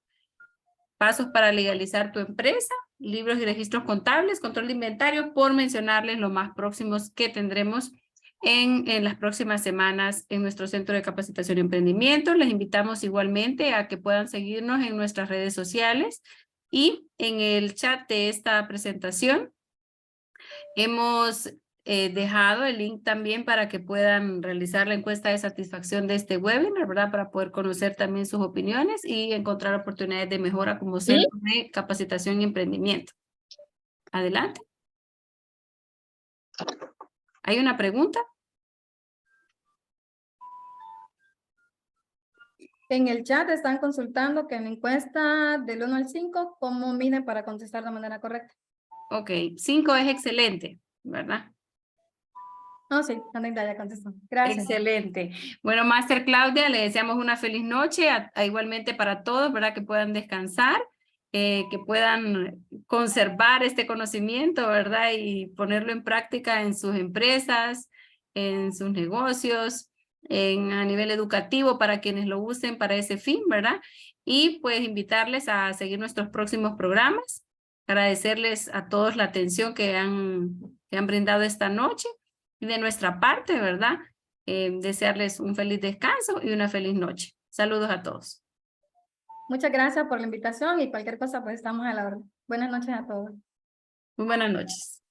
pasos para legalizar tu empresa, libros y registros contables, control de inventario, por mencionarles los más próximos que tendremos en las próximas semanas en nuestro Centro de Capacitación y Emprendimiento. Les invitamos igualmente a que puedan seguirnos en nuestras redes sociales y en el chat de esta presentación hemos dejado el link también para que puedan realizar la encuesta de satisfacción de este webinar, ¿verdad? Para poder conocer también sus opiniones y encontrar oportunidades de mejora como Centro de Capacitación y Emprendimiento. Adelante. ¿Hay una pregunta? En el chat están consultando que en la encuesta del 1 al 5, ¿cómo miden para contestar de manera correcta? Ok, 5 es excelente, ¿verdad? No, sí, Anita ya contestó. Gracias. Excelente. Bueno, Máster Claudia, le deseamos una feliz noche, igualmente para todos, ¿verdad? Que puedan descansar, que puedan conservar este conocimiento, ¿verdad? Y ponerlo en práctica en sus empresas, en sus negocios, a nivel educativo para quienes lo usen para ese fin, ¿verdad? Y pues invitarles a seguir nuestros próximos programas, agradecerles a todos la atención que han brindado esta noche. Y de nuestra parte, ¿verdad? Desearles un feliz descanso y una feliz noche. Saludos a todos. Muchas gracias por la invitación y cualquier cosa, pues estamos a la orden. Buenas noches a todos. Muy buenas noches.